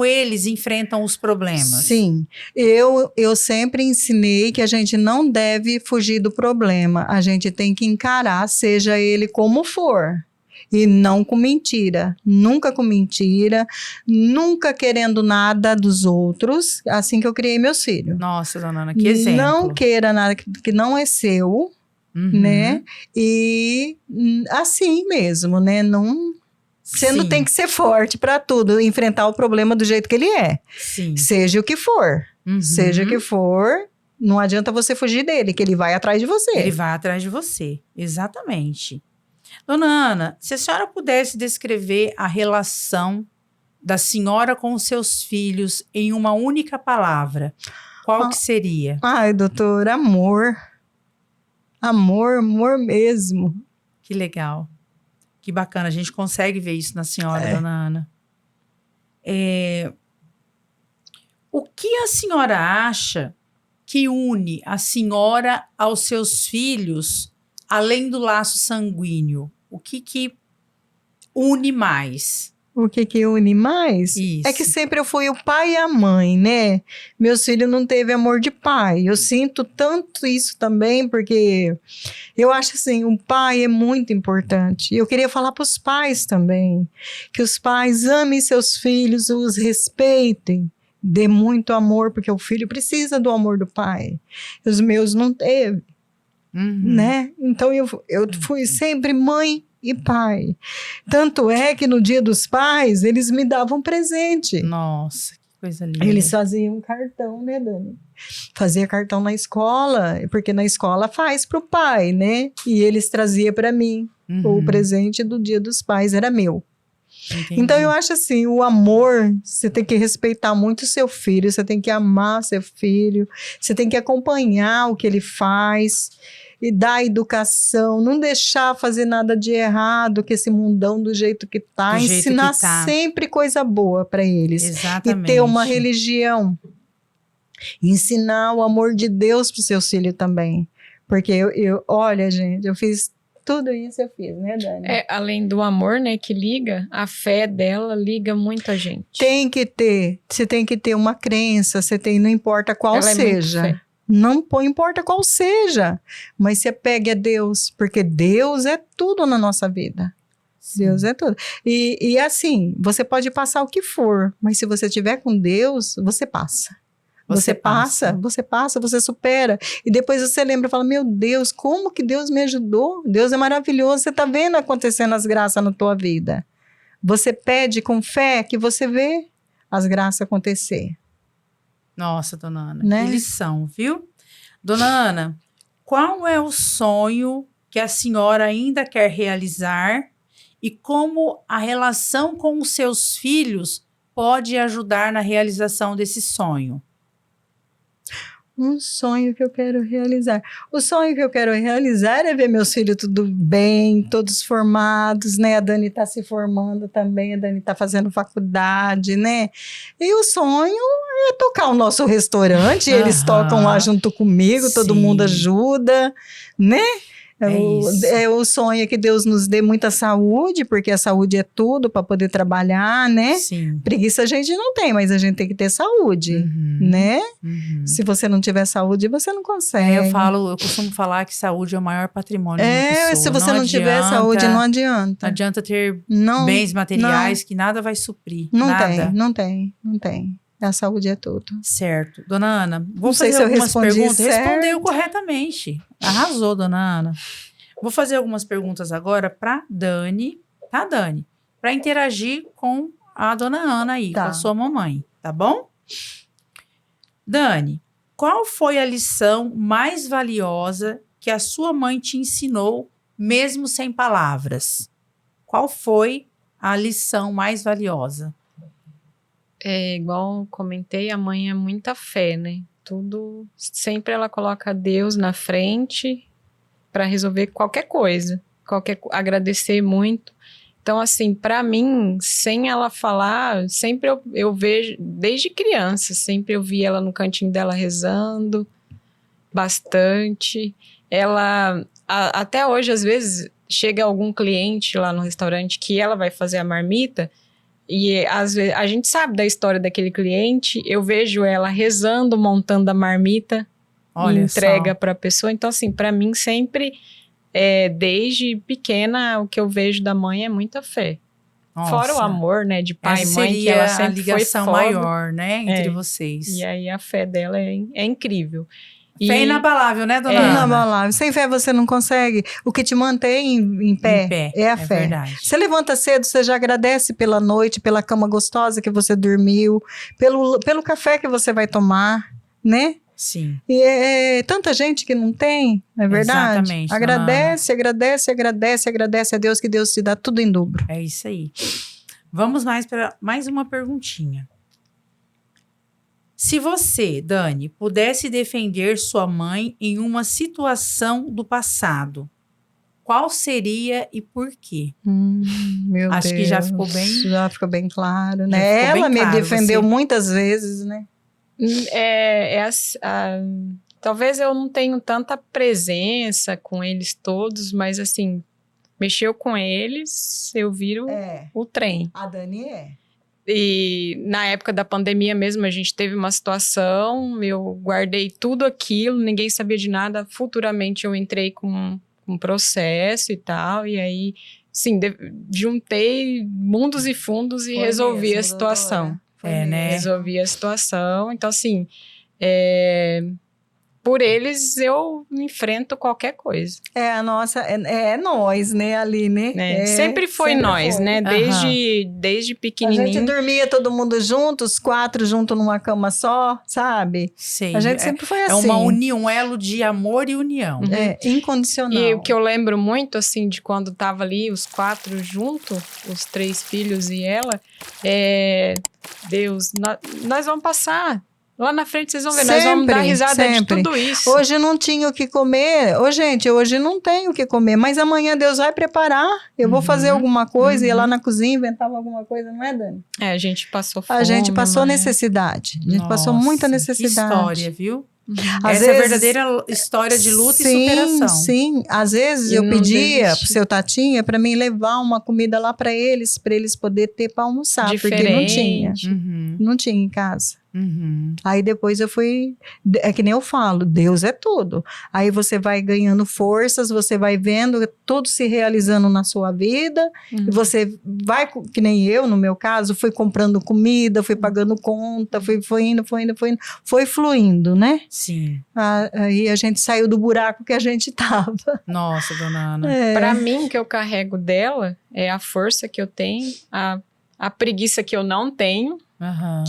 eles enfrentam os problemas? Sim, eu sempre ensinei que a gente não deve fugir do problema, a gente tem que encarar, seja ele como for, e não com mentira, nunca com mentira, nunca querendo nada dos outros, assim que eu criei meus filhos. Nossa, Dona Ana, que exemplo. Não queira nada que não é seu, né, e assim mesmo, né, não... Você não tem que ser forte para tudo, enfrentar o problema do jeito que ele é. Sim. Seja o que for. Seja o que for, não adianta você fugir dele, que ele vai atrás de você. Ele vai atrás de você, exatamente. Dona Ana, se a senhora pudesse descrever a relação da senhora com os seus filhos em uma única palavra, qual que seria? Ai, doutor, amor. Amor, amor mesmo. Que legal. Que bacana, a gente consegue ver isso na senhora, Dona Ana. O que a senhora acha que une a senhora aos seus filhos, além do laço sanguíneo? O que une mais? O que une mais? Isso. É que sempre eu fui o pai e a mãe, né? Meus filhos não teve amor de pai. Eu sinto tanto isso também, porque eu acho assim, o pai é muito importante. E eu queria falar para os pais também, que os pais amem seus filhos, os respeitem, dê muito amor, porque o filho precisa do amor do pai. Os meus não teve, né? Então eu fui sempre mãe e pai. Tanto é que no Dia dos Pais, eles me davam presente. Nossa, que coisa linda. Eles faziam cartão, né, Dani? Fazia cartão na escola, porque na escola faz pro pai, né? E eles traziam para mim. O presente do Dia dos Pais era meu. Entendi. Então eu acho assim, o amor, você tem que respeitar muito o seu filho, você tem que amar seu filho, você tem que acompanhar o que ele faz e dar educação, não deixar fazer nada de errado, que esse mundão do jeito que tá, ensinar sempre coisa boa para eles. Exatamente. E ter uma religião, ensinar o amor de Deus para os seus filhos também, porque olha, gente, eu fiz tudo isso, eu fiz, né, Dani? Além do amor, né, que liga, a fé dela liga muita gente. Tem que ter, você tem que ter uma crença, não importa qual seja. Não importa qual seja, mas se apegue a Deus, porque Deus é tudo na nossa vida. Sim. Deus é tudo. E assim, você pode passar o que for, mas se você estiver com Deus, você passa. Você passa, você supera. E depois você lembra e fala, meu Deus, como que Deus me ajudou? Deus é maravilhoso, você está vendo acontecendo as graças na tua vida. Você pede com fé que você vê as graças acontecer. Nossa, Dona Ana, né? Que lição, viu? Dona Ana, qual é o sonho que a senhora ainda quer realizar e como a relação com os seus filhos pode ajudar na realização desse sonho? Um sonho que eu quero realizar. O sonho que eu quero realizar é ver meus filhos tudo bem, todos formados, né? A Dani está se formando também, a Dani está fazendo faculdade, né? E o sonho é tocar o nosso restaurante, eles tocam lá junto comigo, todo mundo ajuda, né? O sonho é que Deus nos dê muita saúde, porque a saúde é tudo para poder trabalhar, né? Sim. Preguiça a gente não tem, mas a gente tem que ter saúde, né? Se você não tiver saúde, você não consegue. Eu costumo falar que saúde é o maior patrimônio de uma pessoa. Se você não tiver saúde, não adianta. Não adianta ter bens materiais que nada vai suprir. Não tem. A saúde é tudo. Certo. Dona Ana, vou fazer algumas perguntas. Respondeu corretamente. Arrasou, Dona Ana. Vou fazer algumas perguntas agora para Dani, tá, Dani? Para interagir com a Dona Ana aí, com a sua mamãe, tá bom? Dani, qual foi a lição mais valiosa que a sua mãe te ensinou, mesmo sem palavras? Qual foi a lição mais valiosa? Igual comentei, a mãe é muita fé, né? Tudo, sempre ela coloca Deus na frente para resolver qualquer coisa, agradecer muito. Então, assim, para mim, sem ela falar, sempre eu vejo, desde criança, sempre eu vi ela no cantinho dela rezando bastante. Ela, até hoje, às vezes, chega algum cliente lá no restaurante que ela vai fazer a marmita, e às vezes a gente sabe da história daquele cliente, eu vejo ela rezando, montando a marmita, e entrega para a pessoa. Então, assim, para mim, sempre... desde pequena, o que eu vejo da mãe é muita fé. Nossa. Fora o amor, né, de pai e mãe, que ela sempre foi foda. A ligação maior, né, entre vocês. E aí a fé dela é incrível. Fé inabalável, né, dona Ana? Inabalável. Sem fé você não consegue. O que te mantém em pé é a fé. Verdade. Você levanta cedo, você já agradece pela noite, pela cama gostosa que você dormiu, pelo café que você vai tomar, né? Sim. E é tanta gente que não tem, não é verdade? Exatamente. Agradece a Deus, que Deus te dá tudo em dobro. É isso aí. Vamos para mais uma perguntinha. Se você, Dani, pudesse defender sua mãe em uma situação do passado, qual seria e por quê? Meu Acho Deus. que já ficou bem... Já ficou bem claro, né? Ela me defendeu muitas vezes, né? Talvez eu não tenha tanta presença com eles todos, mas assim, mexeu com eles, eu viro o trem. A Dani é. E na época da pandemia mesmo, a gente teve uma situação, eu guardei tudo aquilo, ninguém sabia de nada. Futuramente eu entrei com um processo e tal, e aí, sim, juntei mundos e fundos e resolvi mesmo, a situação. Né? Resolvi a situação. Então, assim, por eles eu enfrento qualquer coisa. É nós, né, ali, né? Sempre foi nós, né? Desde pequenininho. A gente dormia todo mundo juntos, 4 juntos numa cama só, sabe? Sei. A gente sempre foi assim. É uma união, um elo de amor e união. Incondicional. E o que eu lembro muito, assim, de quando tava ali os 4 juntos, os 3 filhos e ela, Deus, nós vamos passar. Lá na frente vocês vão ver, nós vamos dar risada de tudo isso. Hoje não tinha o que comer. Gente, hoje não tem o que comer, mas amanhã Deus vai preparar. Eu vou fazer alguma coisa, ia lá na cozinha, inventava alguma coisa, não é, Dani? A gente passou fome. A gente passou necessidade. A gente passou muita necessidade. Que história, viu? Essa é a verdadeira história de luta e superação. Sim, às vezes eu pedia pro seu Tatinha para mim levar uma comida lá para eles poder ter para almoçar, porque não tinha. Não tinha em casa. Aí depois eu fui, é que nem eu falo, Deus é tudo. Aí você vai ganhando forças, você vai vendo tudo se realizando na sua vida, e você vai, que nem eu, no meu caso, fui comprando comida, fui pagando conta, foi indo, foi fluindo, né? Sim. Aí a gente saiu do buraco que a gente tava. Nossa, dona Ana. Pra mim, o que eu carrego dela é a força que eu tenho, a preguiça que eu não tenho,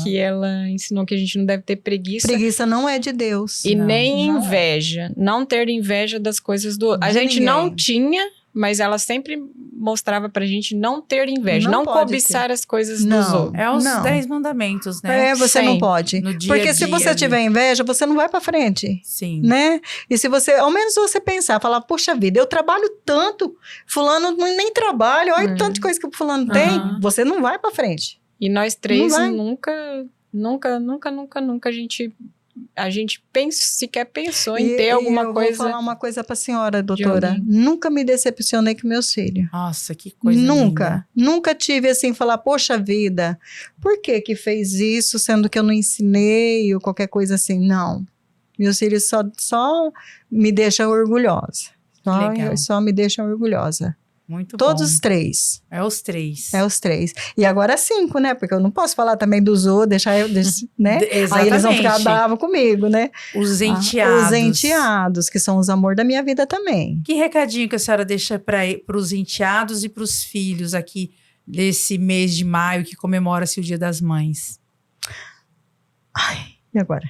que ela ensinou que a gente não deve ter preguiça. Preguiça não é de Deus. E nem inveja. Não ter inveja das coisas do outro. A gente não tinha, mas ela sempre mostrava pra gente não ter inveja. Não cobiçar as coisas dos outros. É os 10 mandamentos, né? Você não pode. Porque se você tiver inveja, você não vai pra frente. Sim. Né? E se você, ao menos você pensar, falar, puxa vida, eu trabalho tanto, fulano nem trabalha, olha tanto de coisa que o fulano tem, você não vai pra frente. E nós 3 nunca a gente sequer pensou em ter alguma coisa. Eu vou falar uma coisa pra senhora, doutora. Nunca me decepcionei com meus filhos. Nossa, que coisa linda. Nunca tive assim, falar, poxa vida, por que fez isso, sendo que eu não ensinei ou qualquer coisa assim? Não. Meus filhos só me deixam orgulhosa. Só me deixam orgulhosa. Muito Todos bom. os 3. É os 3. É os 3. E agora 5, né? Porque eu não posso falar também dos outros, deixar eu, né? Exatamente. Aí eles vão ficar bravos comigo, né? Os enteados. Os enteados, que são os amor da minha vida também. Que recadinho que a senhora deixa para os enteados e para os filhos aqui desse mês de maio que comemora-se o Dia das Mães? Ai, e agora?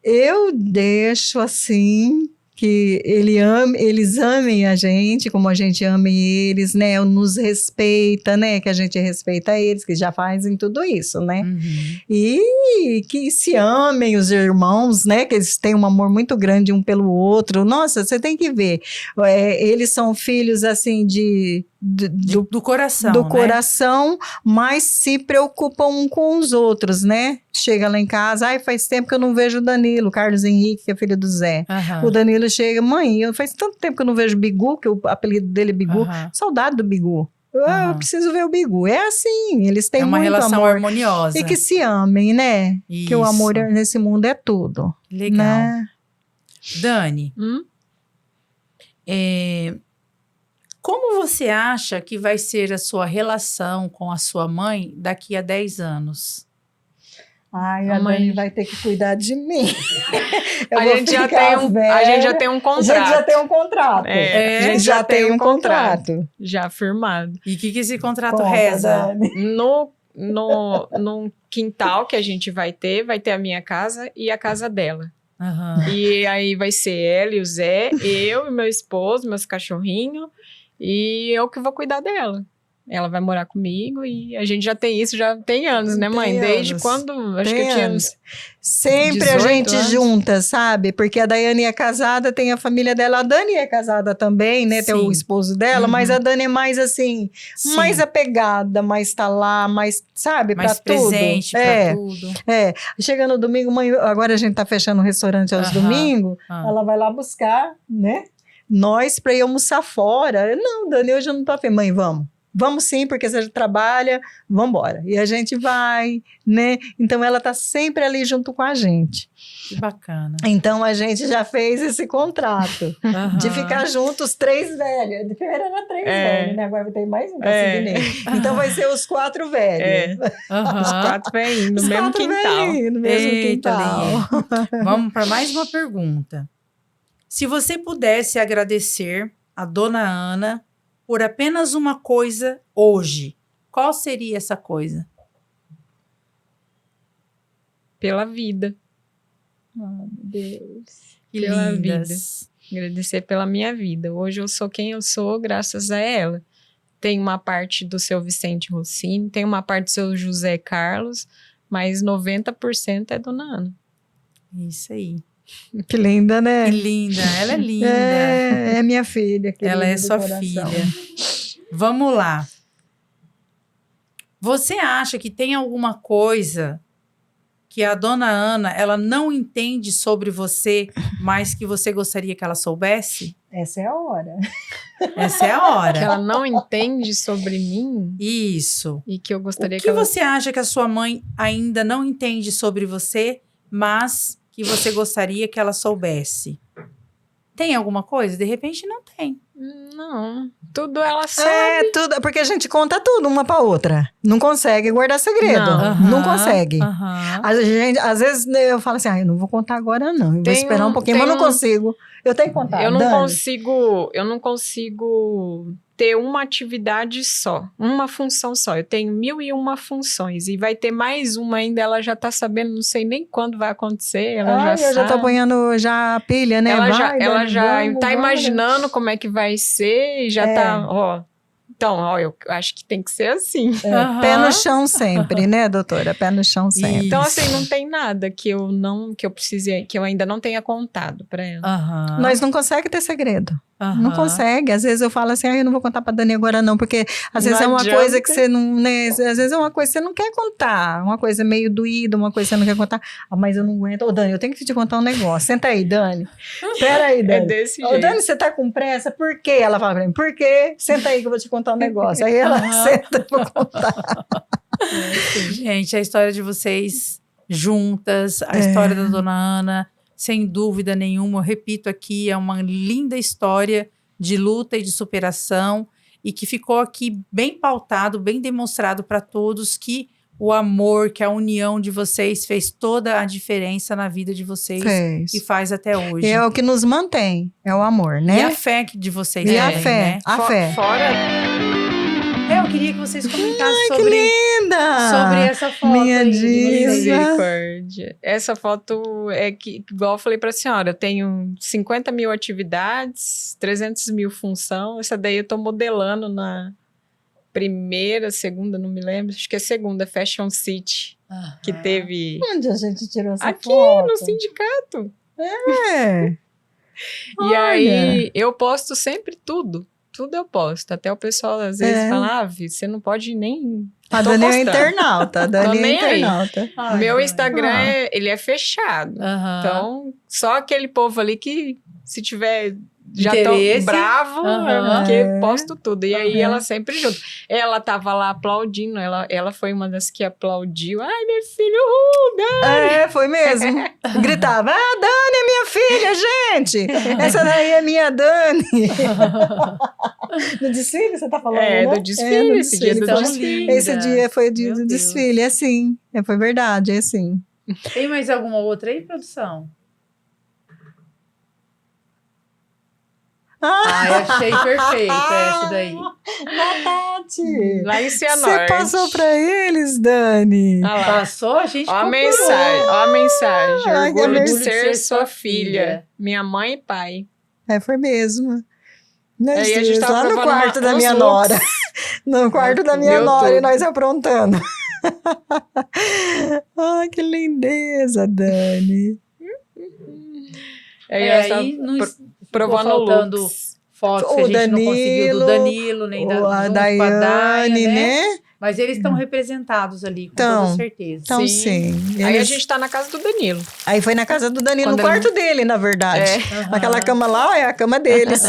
Eu deixo assim... que eles amem a gente, como a gente ama eles, né? Nos respeita, né? Que a gente respeita eles, que já fazem tudo isso, né? E que se amem os irmãos, né? Que eles têm um amor muito grande um pelo outro. Nossa, você tem que ver. Eles são filhos, assim, do coração, né? Coração, mas se preocupam um com os outros, né? Chega lá em casa, faz tempo que eu não vejo o Danilo, Carlos Henrique, que é filho do Zé. O Danilo chega, mãe, faz tanto tempo que eu não vejo o Bigu, que o apelido dele é Bigu, saudade do Bigu. Eu preciso ver o Bigu. É assim, eles têm muito amor. É uma relação harmoniosa. E que se amem, né? Isso. Que o amor nesse mundo é tudo. Legal. Né? Dani, como você acha que vai ser a sua relação com a sua mãe daqui a 10 anos? A mãe vai ter que cuidar de mim. A gente já tem um contrato. A gente já tem um contrato. A gente já tem um contrato. Já firmado. E o que esse contrato reza? No quintal que a gente vai ter a minha casa e a casa dela. E aí vai ser ela e o Zé, eu e meu esposo, meus cachorrinhos, e eu que vou cuidar dela. Ela vai morar comigo e a gente já tem isso, já tem anos, né, mãe? Desde quando? Acho que eu tinha uns sempre a gente anos. Junta, sabe? Porque a Daiane é casada, tem a família dela. A Dani é casada também, né? Sim. Tem o esposo dela, mas a Dani é mais assim, mais apegada, mais tá lá, mais, sabe? Mais pra presente tudo. Pra tudo. Chega no domingo, mãe, agora a gente tá fechando o restaurante aos domingos, ela vai lá buscar, né? Nós pra ir almoçar fora. Não, Dani, hoje eu não tô afim. Mãe, vamos. Vamos sim, porque você já trabalha, vamos embora. E a gente vai, né? Então, ela tá sempre ali junto com a gente. Que bacana. Então, a gente já fez esse contrato de ficar juntos, 3 velhos. De primeiro era 3 velhos, né? Agora vai ter mais um pra seguir. Então, vai ser os 4 velhos. Os 4 velhinhos no mesmo quintal. No mesmo quintal. Vamos para mais uma pergunta. Se você pudesse agradecer a Dona Ana por apenas uma coisa hoje, qual seria essa coisa? Pela vida. Meu Deus. Que pela lindas. Vida. Agradecer pela minha vida. Hoje eu sou quem eu sou graças a ela. Tem uma parte do seu Vicente Rossini, tem uma parte do seu José Carlos, mas 90% é Dona Ana. Isso aí. Que linda, né? Que linda, ela é linda. É minha filha. Ela é sua filha. Vamos lá. Você acha que tem alguma coisa que a Dona Ana, ela não entende sobre você, mas que você gostaria que ela soubesse? Essa é a hora. Essa é a hora. Que ela não entende sobre mim? Isso. E que eu gostaria que ela... você acha que a sua mãe ainda não entende sobre você, mas que você gostaria que ela soubesse? Tem alguma coisa? De repente não tem. Não, tudo ela sabe. Tudo, porque a gente conta tudo uma pra outra. Não consegue guardar segredo. Não consegue. Às vezes eu falo assim, eu não vou contar agora não. Eu vou esperar um pouquinho, mas não consigo. Eu tenho que contar. Eu não consigo ter uma atividade só, uma função só. Eu tenho 1001 funções e vai ter mais uma ainda, ela já tá sabendo, não sei nem quando vai acontecer, ela já eu já tô apanhando já a pilha, né? Ela já tá imaginando como é que vai ser e já tá, Então, eu acho que tem que ser assim. Pé no chão sempre, né, doutora? Pé no chão sempre. Isso. Então, assim, não tem nada que eu precise, que eu ainda não tenha contado pra ela. Nós não conseguimos ter segredo. Não consegue. Às vezes eu falo assim, eu não vou contar pra Dani agora não, porque às vezes é uma coisa que você não, né? Às vezes é uma coisa que você não quer contar, uma coisa meio doída, uma coisa que você não quer contar. Mas eu não aguento. Ô, Dani, eu tenho que te contar um negócio. Senta aí, Dani. Pera aí, Dani. É desse jeito. Dani, você tá com pressa? Por quê? Ela fala pra mim, por quê? Senta aí que eu vou te contar um negócio. Aí ela senta pra contar. Gente, a história de vocês juntas, a história da Dona Ana, sem dúvida nenhuma, eu repito aqui, é uma linda história de luta e de superação e que ficou aqui bem pautado, bem demonstrado para todos que o amor, que a união de vocês fez toda a diferença na vida de vocês e faz até hoje. É o que nos mantém, é o amor, né? E a fé de vocês e também, a fé, né? A fé. Fora... É o queria que vocês comentassem sobre essa foto. Minha aí, misericórdia. Essa foto é que, igual eu falei pra senhora, eu tenho 50 mil atividades, 300 mil função. Essa daí eu tô modelando na primeira, segunda, não me lembro. Acho que é segunda, Fashion City, que teve... Onde a gente tirou essa aqui, foto? no sindicato. É. E Olha. aí, eu posto sempre tudo. Tudo eu posto. Até o pessoal, às vezes, fala, você não pode nem... A Dani é internauta. A Dani é internauta. Meu Instagram, ele é fechado. Então, só aquele povo ali que, se tiver... já tão bravo, porque posto tudo. E aí, ela sempre junto. Ela tava lá aplaudindo, ela foi uma das que aplaudiu. Ai, meu filho, Dani! Foi mesmo. Gritava, Dani é minha filha, gente! Essa daí é minha Dani! No desfile, você tá falando, né? Do desfile, esse dia do desfile. Esse dia foi o dia do desfile, é assim. Foi verdade, é assim. Tem mais alguma outra aí, produção? Achei perfeita essa daí. Tati, lá em Cianorte. Você passou pra eles, Dani? Passou? A gente ó a mensagem. Orgulho de ser sua filha. Minha mãe e pai. Foi mesmo. Nós aí a gente tava lá no quarto da minha nora. No quarto da minha nora e nós aprontando. Ai, que lindeza, Dani. Aí provando faltando fotos que a gente não conseguiu do Danilo, nem da Daiane, né? Mas eles estão representados ali, com toda certeza. Então, sim. Aí a gente tá na casa do Danilo. Aí foi na casa do Danilo, no quarto dele, na verdade. Aquela cama lá é a cama deles.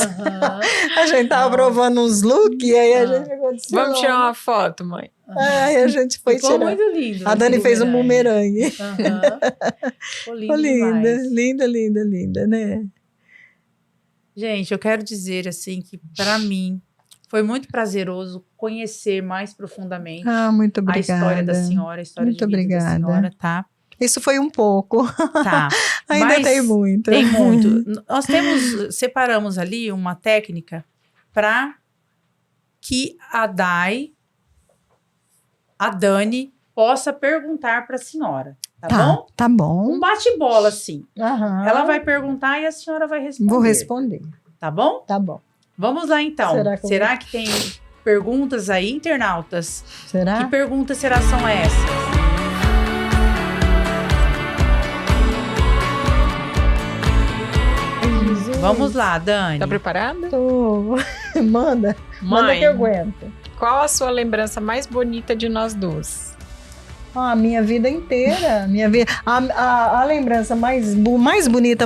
A gente tava provando uns looks e aí a gente ficou de vamos tirar uma foto, mãe. Aí a gente foi tirar. Ficou muito lindo. A Dani fez um bumerangue. Ficou lindo linda, né? Gente, eu quero dizer assim que para mim foi muito prazeroso conhecer mais profundamente muito obrigada. A história da senhora, a história de vida da senhora, tá? Isso foi um pouco. Tá. Ainda tem muito. Tem muito. Nós separamos ali uma técnica para que a Dani possa perguntar para a senhora. Tá bom? Tá bom. Um bate-bola, assim. Ela vai perguntar e a senhora vai responder. Vou responder. Tá bom? Tá bom. Vamos lá, então. Será que tem perguntas aí, internautas? Será? Que perguntas são essas? Vamos lá, Dani. Tá preparada? Tô. Manda. Manda que eu aguento. Qual a sua lembrança mais bonita de nós duas? A minha vida inteira. A lembrança mais bonita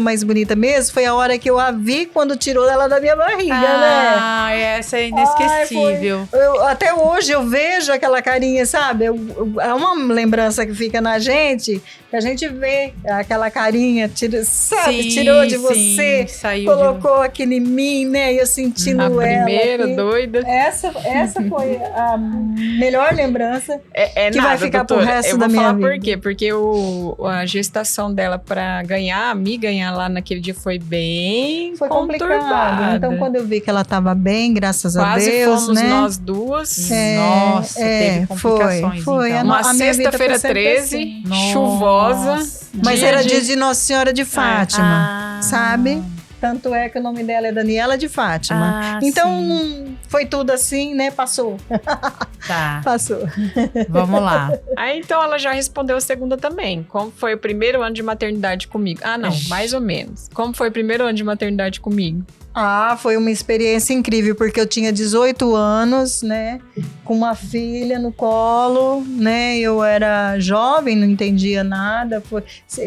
mesmo foi a hora que eu a vi quando tirou ela da minha barriga, né? Essa é inesquecível. Até hoje eu vejo aquela carinha, sabe? É uma lembrança que fica na gente, que a gente vê aquela carinha, tirou de você, colocou aqui em mim, né? E eu sentindo ela. A primeira, doida. Essa foi a melhor lembrança que vai ficar pro resto eu da minha vida. Eu vou falar por quê? Porque a gestação dela pra me ganhar lá naquele dia foi bem complicado. Então, quando eu vi que ela tava bem, graças a Deus, quase fomos né? nós duas. Nossa, teve complicações. Foi. Então. Uma sexta-feira 13, assim. Chuvosa. Mas era dia de Nossa Senhora de Fátima, sabe? Tanto é que o nome dela é Daniela de Fátima. Então, foi tudo assim, né? Passou. Tá. Passou. Vamos lá. Aí, então, ela já respondeu a segunda também. Como foi o primeiro ano de maternidade comigo? Não, mais ou menos. Como foi o primeiro ano de maternidade comigo? Foi uma experiência incrível, porque eu tinha 18 anos, né? Com uma filha no colo, né? Eu era jovem, não entendia nada.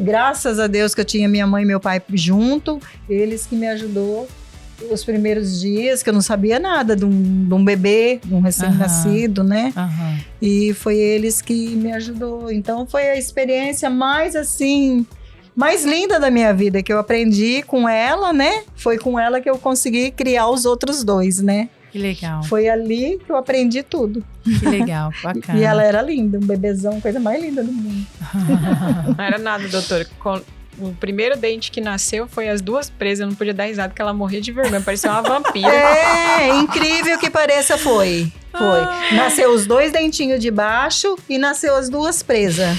Graças a Deus que eu tinha minha mãe e meu pai junto, eles que me ajudou os primeiros dias, que eu não sabia nada de um bebê, de um recém-nascido, né? E foi eles que me ajudou. Então, foi a experiência mais linda da minha vida, que eu aprendi com ela, né? Foi com ela que eu consegui criar os outros dois, né? Que legal. Foi ali que eu aprendi tudo. Que legal, bacana. E ela era linda, um bebezão, coisa mais linda do mundo. Não era nada, doutora. O primeiro dente que nasceu foi as duas presas, eu não podia dar risada, porque ela morria de vergonha, parecia uma vampira. Incrível que pareça foi. Foi. Nasceu os 2 dentinhos de baixo e nasceu as 2 presas.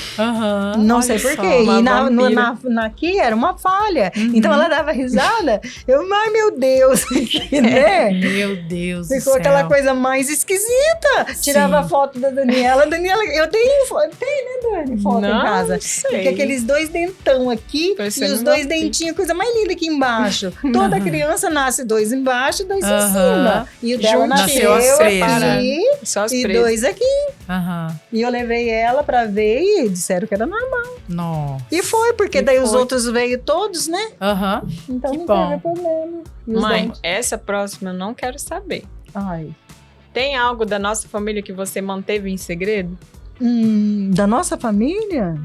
Não sei por quê. E aqui era uma falha. Então ela dava risada. Ai, meu Deus. Né? Meu Deus. Ficou aquela coisa mais esquisita. Tirava a foto da Daniela. Eu tenho, né, Dani? Foto em casa. Porque aqueles 2 dentão aqui e os 2 dentinhos, coisa mais linda aqui embaixo. Toda criança nasce 2 embaixo e 2 em cima. E o dela nasceu aqui e 2 aqui. E eu levei ela pra ver e disseram que era normal. Nossa. E foi, porque daí os outros veio todos, né? Então não teve problema. Mãe, essa próxima eu não quero saber. Ai. Tem algo da nossa família que você manteve em segredo? Da nossa família?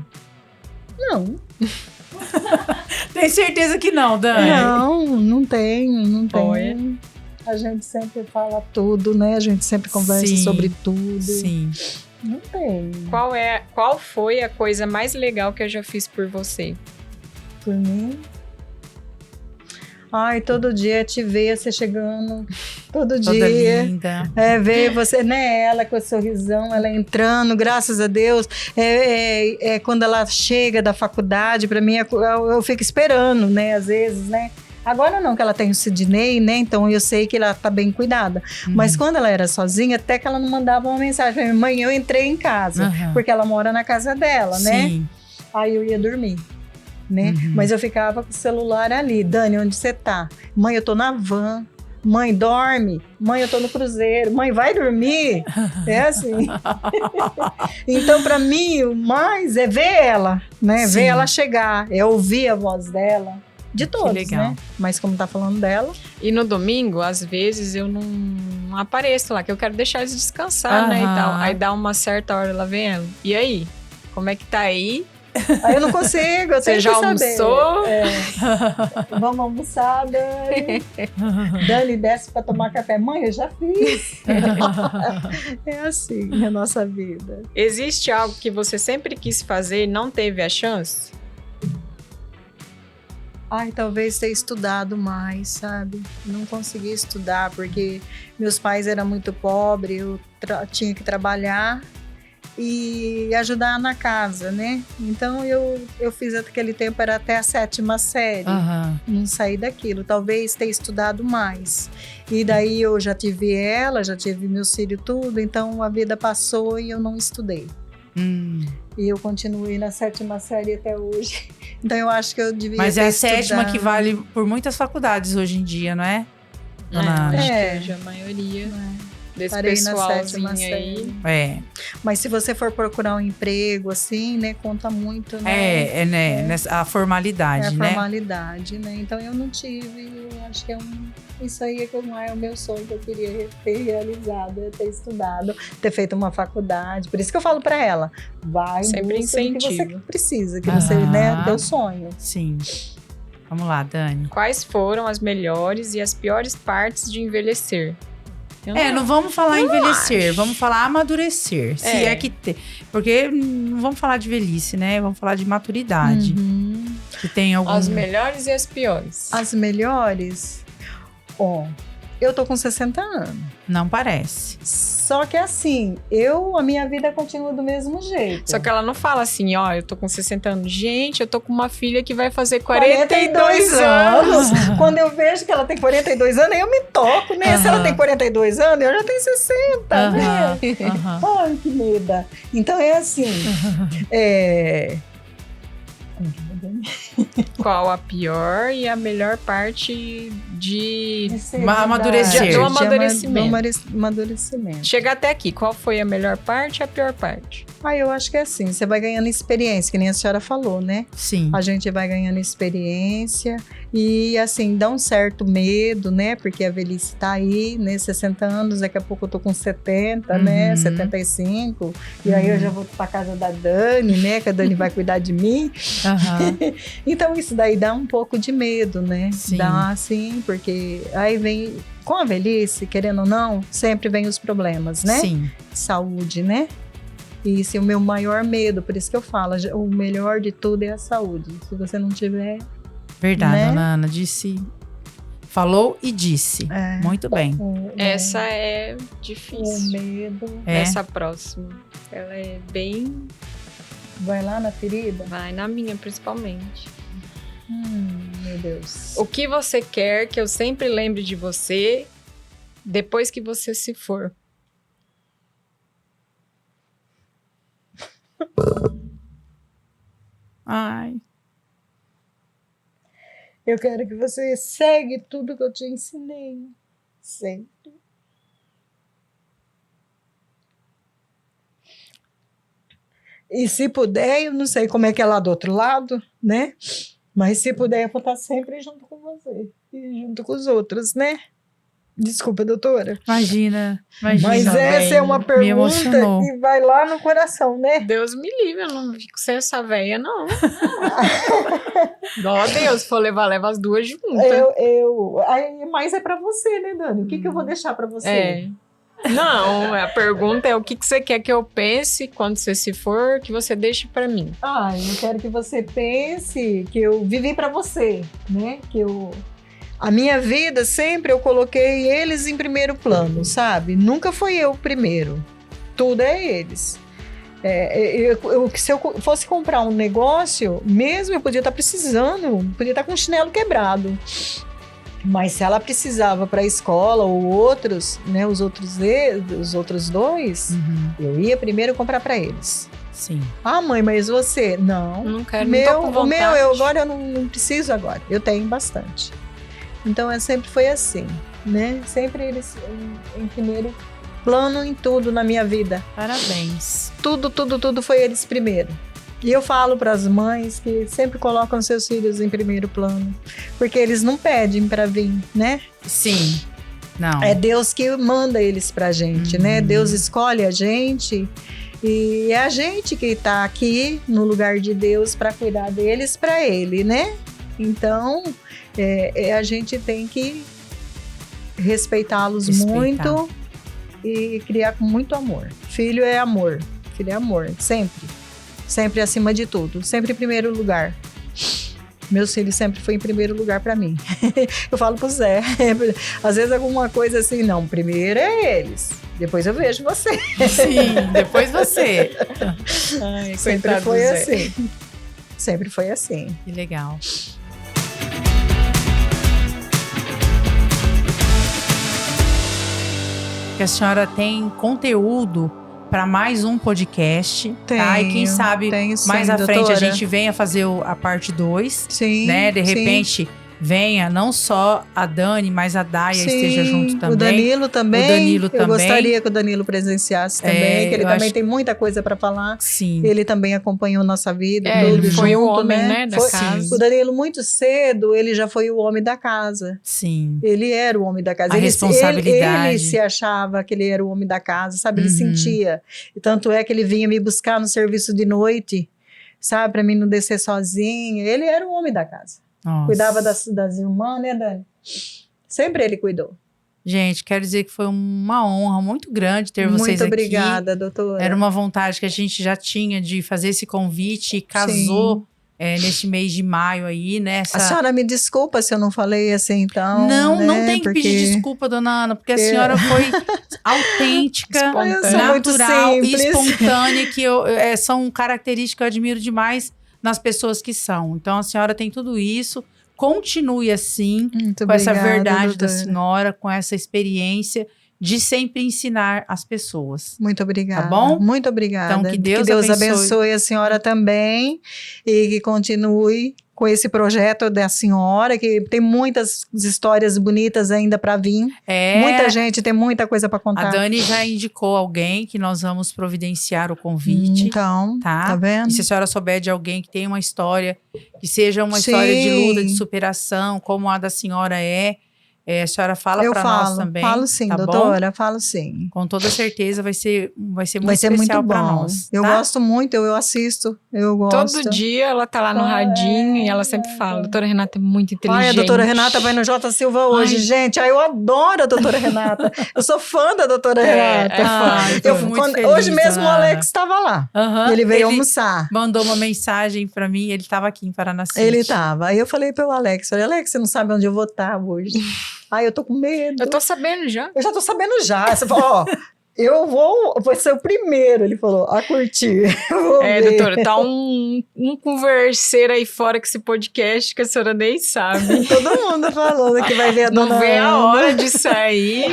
Não. Tem certeza que não, Dani? Não tenho. A gente sempre fala tudo, né? A gente sempre conversa sobre tudo. Sim. Não tem. Qual foi a coisa mais legal que eu já fiz por você? Por mim? Ai, todo dia te ver você chegando, todo Toda dia. Linda. Ver você, né? Ela com o sorrisão, ela entrando, graças a Deus. Quando ela chega da faculdade, para mim, eu fico esperando, né? Às vezes, né? Agora não, que ela tem o Sidney, né? Então eu sei que ela tá bem cuidada. Mas quando ela era sozinha, até que ela não mandava uma mensagem pra mim: mãe, eu entrei em casa. Porque ela mora na casa dela, né? Sim. Aí eu ia dormir, né? Mas eu ficava com o celular ali. Dani, onde você tá? Mãe, eu tô na van. Mãe, dorme. Mãe, eu tô no cruzeiro. Mãe, vai dormir. É assim. Então, pra mim, o mais é ver ela, né? Ver ela chegar. É ouvir a voz dela. De todos, né? Mas como tá falando dela. E no domingo, às vezes, eu não apareço lá, que eu quero deixar eles descansar, né? E tal. Aí dá uma certa hora, ela vem ela. E aí? Como é que tá aí? Aí eu não consigo, eu tenho que saber. Você já almoçou? Vamos almoçar, Dani. Dani desce pra tomar café. Mãe, eu já fiz. É assim a nossa vida. Existe algo que você sempre quis fazer e não teve a chance? Ai, talvez ter estudado mais, sabe? Não consegui estudar porque meus pais eram muito pobres, eu tinha que trabalhar e ajudar na casa, né? Então eu fiz aquele tempo, era até a 7ª série, não saí daquilo, talvez ter estudado mais. E daí eu já tive ela, já tive meus filhos, tudo, então a vida passou e eu não estudei. E eu continuei na 7ª série até hoje. Então eu acho que eu devia Mas ter é a estudado. 7ª que vale por muitas faculdades hoje em dia, não é? Acho que hoje a maioria desse Parei pessoalzinho na 7ª aí. É. Mas se você for procurar um emprego, assim, né, conta muito, né? Né? A formalidade, né? É a formalidade, né? Então eu não tive, eu acho que isso aí é que é o meu sonho que eu queria ter realizado, ter estudado, ter feito uma faculdade. Por isso que eu falo pra ela, vai sempre incentivo que você precisa, que você, né, teu sonho. Sim. Vamos lá, Dani. Quais foram as melhores e as piores partes de envelhecer? Não vamos falar envelhecer, vamos falar amadurecer. Se é que tem. Porque não vamos falar de velhice, né? Vamos falar de maturidade. Que tem algum... As melhores e as piores. As melhores? Eu tô com 60 anos. Não parece. Só que assim, a minha vida continua do mesmo jeito. Só que ela não fala assim, eu tô com 60 anos. Gente, eu tô com uma filha que vai fazer 42 anos. Quando eu vejo que ela tem 42 anos, eu me toco, né? Se ela tem 42 anos, eu já tenho 60, né? Ai, que medo. Então é assim, Qual a pior e a melhor parte do amadurecimento? Chega até aqui, qual foi a melhor parte e a pior parte? Eu acho que é assim, você vai ganhando experiência, que nem a senhora falou, né? Sim. A gente vai ganhando experiência e, assim, dá um certo medo, né? Porque a velhice tá aí, né? 60 anos, daqui a pouco eu tô com 70, né? 75. E aí eu já vou pra casa da Dani, né? Que a Dani vai cuidar de mim. Então isso daí dá um pouco de medo, né? Sim. Dá, sim, porque aí vem... Com a velhice, querendo ou não, sempre vem os problemas, né? Sim. Saúde, né? E esse é o meu maior medo, por isso que eu falo, o melhor de tudo é a saúde. Se você não tiver... Verdade, né? Dona Ana, disse Falou e disse. Muito bem. Essa é difícil. O medo. Essa próxima. Ela é bem... Vai lá na ferida? Vai na minha, principalmente. Meu Deus. O que você quer que eu sempre lembre de você depois que você se for? Ai. Eu quero que você segue tudo que eu te ensinei. Sempre. E se puder, eu não sei como é que é lá do outro lado, né? Mas se puder, eu vou estar sempre junto com você. E junto com os outros, né? Desculpa, doutora. Imagina. Mas essa é uma pergunta que vai lá no coração, né? Deus me livre, eu não fico sem essa véia, não. Ó Deus, se for levar, leva as duas juntas. Mas é pra você, né, Dani? O que eu vou deixar pra você? Não, a pergunta é o que você quer que eu pense quando você se for, que você deixe pra mim. Eu quero que você pense que eu vivi pra você, né? A minha vida, sempre eu coloquei eles em primeiro plano, sabe? Nunca foi eu primeiro. Tudo é eles. Se eu fosse comprar um negócio, mesmo eu podia estar precisando, podia estar com um chinelo quebrado. Mas se ela precisava para a escola ou outros, né, os outros dois, eu ia primeiro comprar para eles. Sim. Mãe, mas você? Não quero, não tô com vontade. Agora eu não preciso agora. Eu tenho bastante. Então, sempre foi assim, né? Sempre eles em primeiro plano em tudo na minha vida. Parabéns. Tudo foi eles primeiro. E eu falo para as mães que sempre colocam seus filhos em primeiro plano, porque eles não pedem para vir, né? Sim. Não. É Deus que manda eles pra gente, né? Deus escolhe a gente e é a gente que tá aqui no lugar de Deus para cuidar deles para Ele, né? Então, a gente tem que respeitá-los muito e criar com muito amor. Filho é amor, sempre. Sempre acima de tudo, sempre em primeiro lugar. Meus filhos sempre foi em primeiro lugar para mim. Eu falo pro Zé, às vezes alguma coisa assim, não, primeiro é eles, depois eu vejo você. Sim, depois você. Sempre foi assim. Sempre foi assim. Que legal. Que a senhora tem conteúdo para mais um podcast, tá? E quem sabe mais à frente a gente venha fazer a parte 2, né? De repente venha não só a Dani, mas a Daia esteja junto também. O Danilo também. Eu gostaria que o Danilo presenciasse também, que ele também tem muita coisa para falar. Sim. Ele também acompanhou nossa vida. Ele foi junto, o homem, né, da casa. O Danilo, muito cedo, ele já foi o homem da casa. Sim. Ele era o homem da casa. A responsabilidade. Ele se achava que ele era o homem da casa, sabe? Ele sentia. E tanto é que ele vinha me buscar no serviço de noite, sabe? Para mim não descer sozinha. Ele era o homem da casa. Nossa. Cuidava das irmãs, né, Dani? Sempre ele cuidou. Gente, quero dizer que foi uma honra muito grande ter vocês aqui. Muito obrigada, doutora. Era uma vontade que a gente já tinha de fazer esse convite e casou neste mês de maio aí, né? A senhora me desculpa se eu não falei assim, então. Não, né? não tem que pedir desculpa, dona Ana, porque a senhora foi autêntica, natural e espontânea, que são características que eu admiro demais nas pessoas que são. Então, a senhora tem tudo isso. Continue assim, muito com essa obrigada, verdade doutora. da senhora, com essa experiência de sempre ensinar as pessoas. Muito obrigada. Tá bom? Muito obrigada. Então, que Deus abençoe a senhora também e que continue com esse projeto da senhora, que tem muitas histórias bonitas ainda para vir. Muita gente tem muita coisa para contar. A Dani já indicou alguém que nós vamos providenciar o convite. Então, tá vendo? E se a senhora souber de alguém que tem uma história, que seja uma história de luta, de superação, como a da senhora a senhora fala para nós também. Falo sim, tá doutora, bom? falo sim. Com toda certeza vai ser muito especial para nós. Eu gosto muito, eu assisto, eu gosto. Todo dia ela tá lá no radinho e ela sempre fala, doutora Renata é muito inteligente. A doutora Renata vai no J. Silva hoje, gente. Eu adoro a doutora Renata. Eu sou fã da doutora Renata. Eu fui muito feliz, hoje mesmo o Alex estava lá. Ele veio almoçar. Mandou uma mensagem para mim, ele estava aqui em Paranacite. Ele estava. Aí eu falei para o Alex, você não sabe onde eu vou estar hoje. Ai, eu tô com medo. Eu tô sabendo já. Eu já tô sabendo já. Você falou, vou ser o primeiro, ele falou, a curtir. Doutora, tá um converseiro aí fora com esse podcast que a senhora nem sabe. Todo mundo falando que vai ver a dona Ana. Não vê a hora de sair.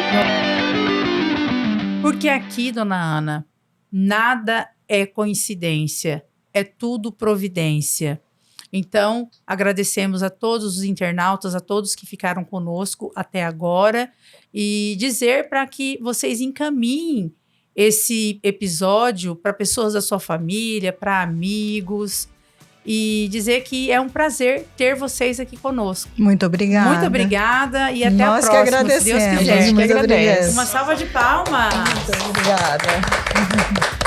Porque aqui, dona Ana, nada é coincidência, é tudo providência. Então, agradecemos a todos os internautas, a todos que ficaram conosco até agora e dizer para que vocês encaminhem esse episódio para pessoas da sua família, para amigos e dizer que é um prazer ter vocês aqui conosco. Muito obrigada. Muito obrigada e até a próxima. Nós que agradecemos. Se Deus quiser. Muito obrigada. Uma salva de palmas. Muito obrigada.